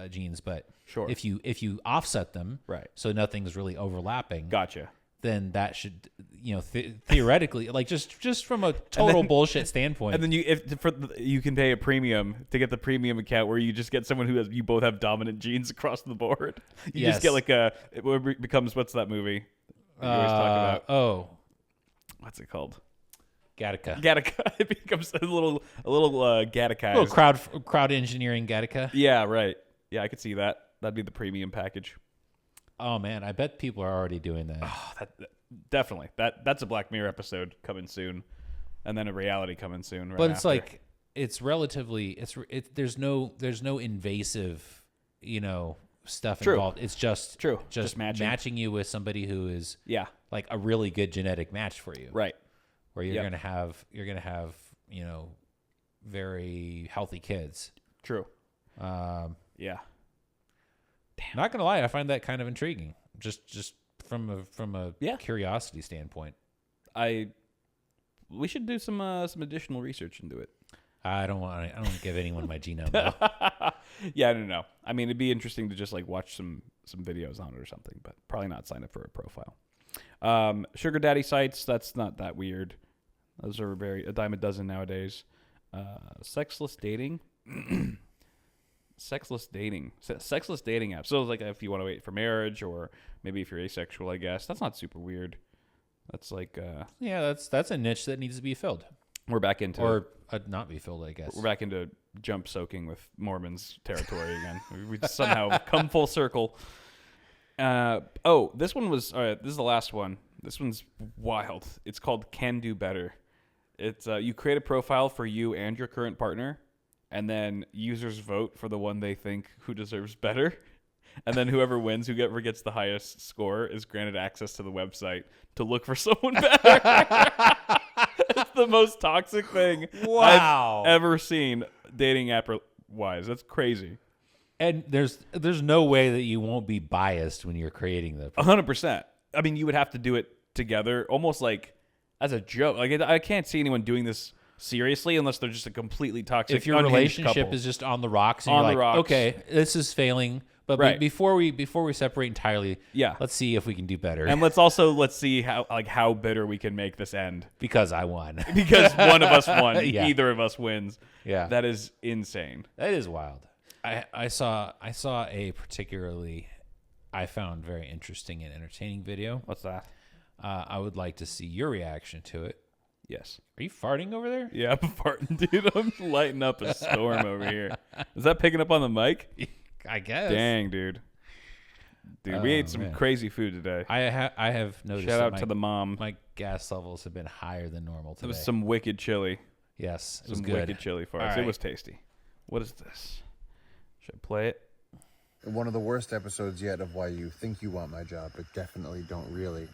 genes, but Sure. if you offset them, Right. so nothing's really overlapping, Gotcha. then that should theoretically, like just from a total bullshit standpoint. And then you can pay a premium to get the premium account where you just get someone you both have dominant genes across the board. You just get like it becomes, what's that movie that you always talk about? What's it called? Gattaca. It becomes a little Gattaca. A little crowd engineering Gattaca. Yeah, right. Yeah, I could see that. That'd be the premium package. Oh man, I bet people are already doing that. Oh, definitely. That's a Black Mirror episode coming soon, and then a reality coming soon. Right but it's after. like it's relatively there's no invasive stuff True. involved. It's just Just matching you with somebody who is like a really good genetic match for you. Right. Where you're gonna have very healthy kids. True. Yeah. Not gonna lie, I find that kind of intriguing. Just from a curiosity standpoint. We should do some additional research into it. I don't want to give anyone my genome though. Yeah, no. I mean, it'd be interesting to just like watch some videos on it or something, but probably not sign up for a profile. Sugar daddy sites, that's not that weird. Those are a dime a dozen nowadays. Sexless dating. Sexless dating apps. So it's like if you want to wait for marriage, or maybe if you're asexual, I guess that's not super weird. That's like that's a niche that needs to be filled, we're back into not be filled. I guess we're back into jump soaking with Mormons territory again. We somehow come full circle. This one was all right. This is the last one. This one's wild. It's called Can Do Better. It's you create a profile for you and your current partner, and then users vote for the one they think who deserves better. And then whoever wins, whoever gets the highest score, is granted access to the website to look for someone better. It's the most toxic thing I've ever seen dating app wise. That's crazy. And there's no way that you won't be biased when you're creating the 100%. I mean, you would have to do it together, almost like as a joke. Like I can't see anyone doing this seriously unless they're just a completely toxic. If your unhinged relationship couple. is just on the rocks, and On you're the like, rocks. okay, this is failing, But Right. before we separate entirely, Yeah. let's see if we can do better. And let's see how bitter we can make this end. Because I won. Because one of us won. Yeah. Either of us wins. Yeah. That is insane. That is wild. I saw a particularly I found very interesting and entertaining video. What's that? I would like to see your reaction to it. Yes. Are you farting over there? Yeah, I'm farting, dude. I'm lighting up a storm over here. Is that picking up on the mic? I guess. Dang, dude. Dude, we ate some crazy food today. I have noticed. Shout out to the mom. My gas levels have been higher than normal today. It was some wicked chili. Yes, it was Some good. wicked chili for All us. right. It was tasty. What is this? Should I play it? One of the worst episodes yet of why you think you want my job, but definitely don't really.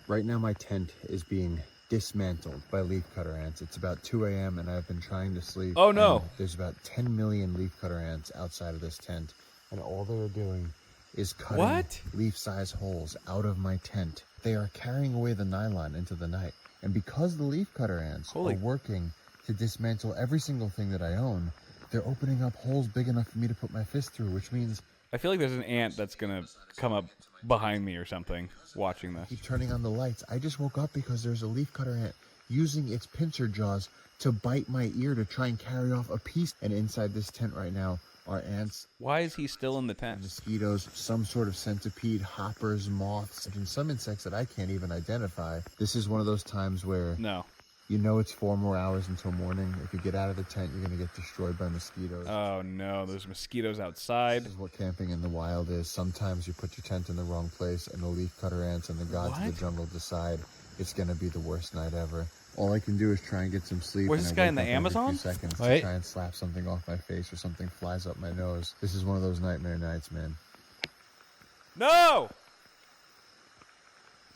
Right now my tent is being dismantled by leafcutter ants. It's about 2 a.m. and I've been trying to sleep. Oh, no. and there's about 10 million leafcutter ants outside of this tent. And all they're doing is cutting What? leaf-size holes out of my tent. They are carrying away the nylon into the night. And because the leafcutter ants are working to dismantle every single thing that I own, they're opening up holes big enough for me to put my fist through, which means I feel like there's an ant that's going to come up behind me or something watching this. keep turning on the lights. I just woke up because there's a leafcutter ant using its pincer jaws to bite my ear to try and carry off a piece. And inside this tent right now are ants, Why is he still in the tent? mosquitoes, some sort of centipede, hoppers, moths, and some insects that I can't even identify. This is one of those times where No. you know it's 4 more hours until morning. If you get out of the tent, you're going to get destroyed by mosquitoes. Oh, no. There's mosquitoes outside. This is what camping in the wild is. Sometimes you put your tent in the wrong place and the leafcutter ants and the gods of What? the jungle decide it's going to be the worst night ever. All I can do is try and get some sleep. Where's and this I guy wake in the up every Amazon? few seconds Wait. to try and slap something off my face or something flies up my nose. This is one of those nightmare nights, man. No!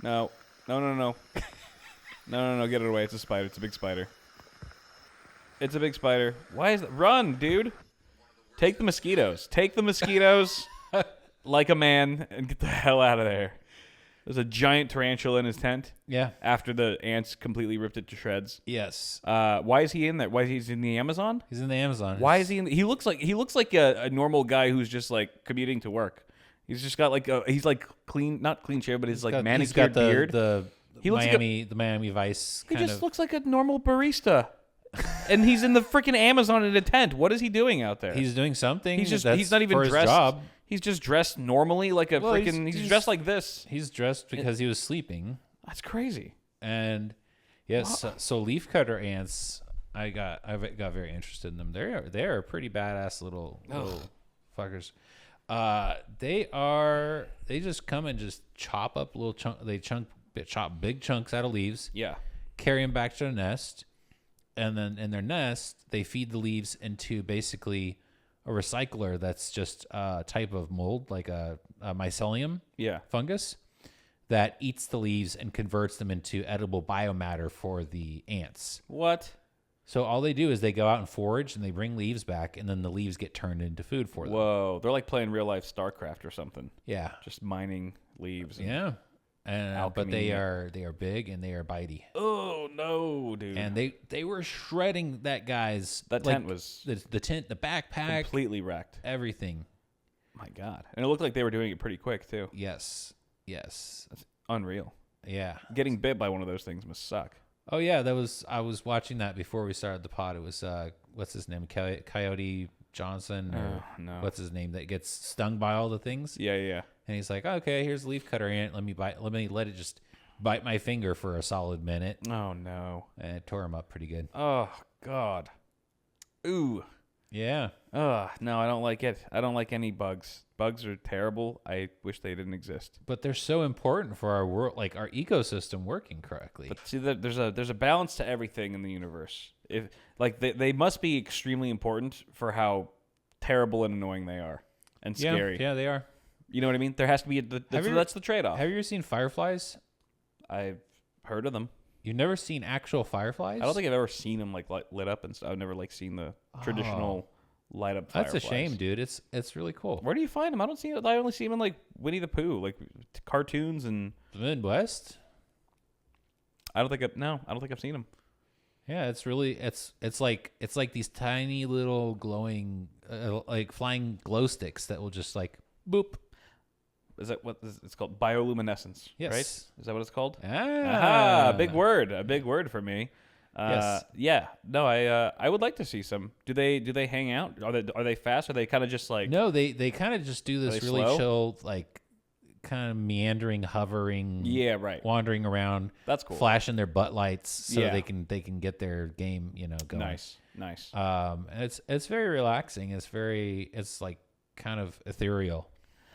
No. No, no, no. No, get it away. It's a spider. It's a big spider. It's a big spider. Why is that? Run, dude. Take the mosquitoes. Take the mosquitoes like a man and get the hell out of there. There's a giant tarantula in his tent Yeah. after the ants completely ripped it to shreds. Yes. Why is he in there? Why is he in the Amazon? He's in the Amazon. Why is he in? He looks like a normal guy who's just like commuting to work. He's just got like he's like clean, not clean shave, but his like manicured he's got beard. The He looks like the Miami Vice He kind just of. looks like a normal barista. And he's in the freaking Amazon in a tent. What is he doing out there? He's doing something. he's that's not even for dressed. His job. He's just dressed normally like a Well, freaking he's dressed like this. He's dressed because he was sleeping. That's crazy. And yes, so leafcutter ants. I got very interested in them. They are pretty badass little fuckers. They just come and just chop up little chop big chunks out of leaves, Yeah. carry them back to their nest, and then in their nest they feed the leaves into basically a recycler that's just a type of mold, like a mycelium Yeah. fungus that eats the leaves and converts them into edible biomatter for the ants. What? So all they do is they go out and forage and they bring leaves back, and then the leaves get turned into food for them. Whoa. They're like playing real life StarCraft or something. Yeah, Just mining leaves. And, yeah. And but Alchemy. they are big and they are bitey, Oh no, dude. and they were shredding that guy's that like, tent was the tent, the backpack, completely wrecked. everything. My God. And it looked like they were doing it pretty quick too. Yes, That's unreal. yeah. Getting bit by one of those things must suck. Oh yeah, I was watching that before we started the pod. It was what's his name, Coyote Johnson, or Oh, no. what's his name that gets stung by all the things. Yeah. And he's like, okay, here's a leafcutter ant. Let it just bite my finger for a solid minute. Oh no. And it tore him up pretty good. Oh God. Ooh. Yeah. Ugh. No, I don't like it. I don't like any bugs. Bugs are terrible. I wish they didn't exist. But they're so important for our world, like our ecosystem working correctly. But see, there's a balance to everything in the universe. If like they must be extremely important for how terrible and annoying they are and scary. Yeah, they are. You know what I mean? There has to be that's the trade-off. Have you ever seen fireflies? I've heard of them. You've never seen actual fireflies? I don't think I've ever seen them like lit up and stuff. I've never like seen the traditional light up That's fireflies. a shame, dude. It's really cool. Where do you find them? I don't see it. I only see them in like Winnie the Pooh, like cartoons, and The Midwest? I don't think I've seen them. Yeah, it's really it's like these tiny little glowing like flying glow sticks that will just like Boop. Is that what it's called? Bioluminescence. Yes. Right? Is that what it's called? Ah. A big word. A big word for me. Yes. Yeah. No, I would like to see some. Do they hang out? Are they fast? Or are they kind of just like? No, they kind of just do this really slow? chill, like kind of meandering, hovering. Yeah, right. Wandering around. That's cool. Flashing their butt lights so Yeah. they can get their game, going. Nice. It's very relaxing. It's like kind of ethereal.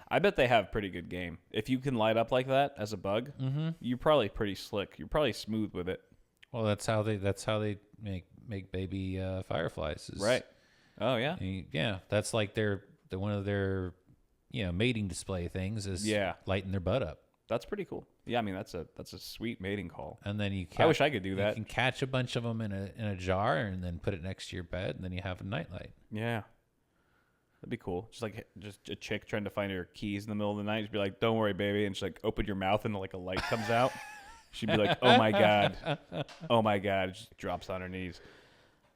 I bet they have pretty good game. If you can light up like that as a bug, you're probably pretty slick. You're probably smooth with it. Well, that's how they make baby fireflies. Right. Oh yeah. Yeah, that's like one of their mating display things is lighting their butt up. That's pretty cool. Yeah, I mean that's a sweet mating call. And then I wish I could do that. You can catch a bunch of them in a jar and then put it next to your bed, and then you have a nightlight. Yeah. That'd be cool. Just a chick trying to find her keys in the middle of the night. She'd be like, "Don't worry, baby," and she's like, open your mouth and like a light comes out. She'd be like, "Oh my god, oh my god!" It just drops on her knees.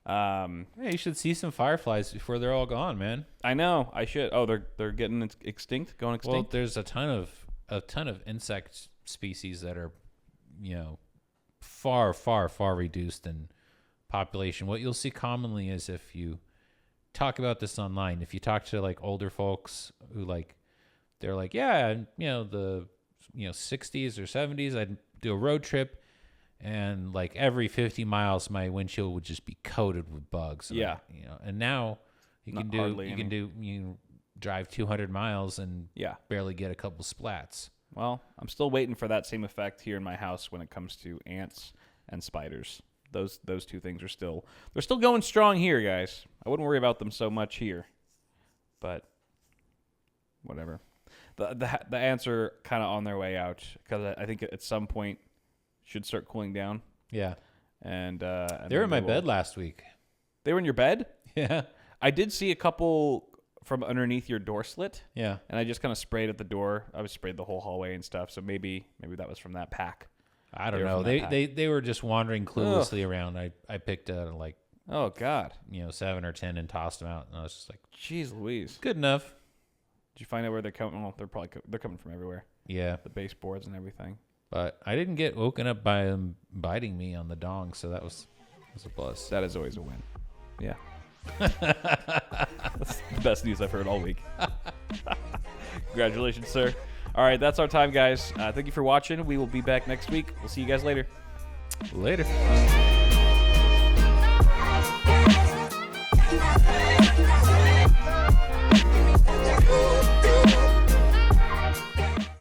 Hey, you should see some fireflies before they're all gone, man. I know. I should. Oh, they're getting extinct, going extinct. Well, there's a ton of insect species that are, far, far, far reduced in population. What you'll see commonly is if you talk about this online, if you talk to like older folks who they're like, yeah, the 60s or 70s, I'd do a road trip, and like every 50 miles, my windshield would just be coated with bugs. Yeah. And now you can drive 200 miles and barely get a couple splats. Well, I'm still waiting for that same effect here in my house when it comes to ants and spiders. Those two things they're still going strong here, guys. I wouldn't worry about them so much here, but whatever. The ants are kind of on their way out because I think at some point should start cooling down. Yeah, and they were in my bed last week. They were in your bed? Yeah, I did see a couple from underneath your door slit. Yeah, and I just kind of sprayed at the door. I was sprayed the whole hallway and stuff. So maybe that was from that pack. I don't know. They were just wandering cluelessly around. I picked out like, oh god, 7 or 10 and tossed them out, and I was just like, jeez Louise, good enough. Did you find out where they're coming? Well, they're coming from everywhere. Yeah, the baseboards and everything. But I didn't get woken up by them biting me on the dong, so that was a plus. That is always a win. Yeah. That's the best news I've heard all week. Congratulations, sir. All right, that's our time, guys. Thank you for watching. We will be back next week. We'll see you guys later. Later.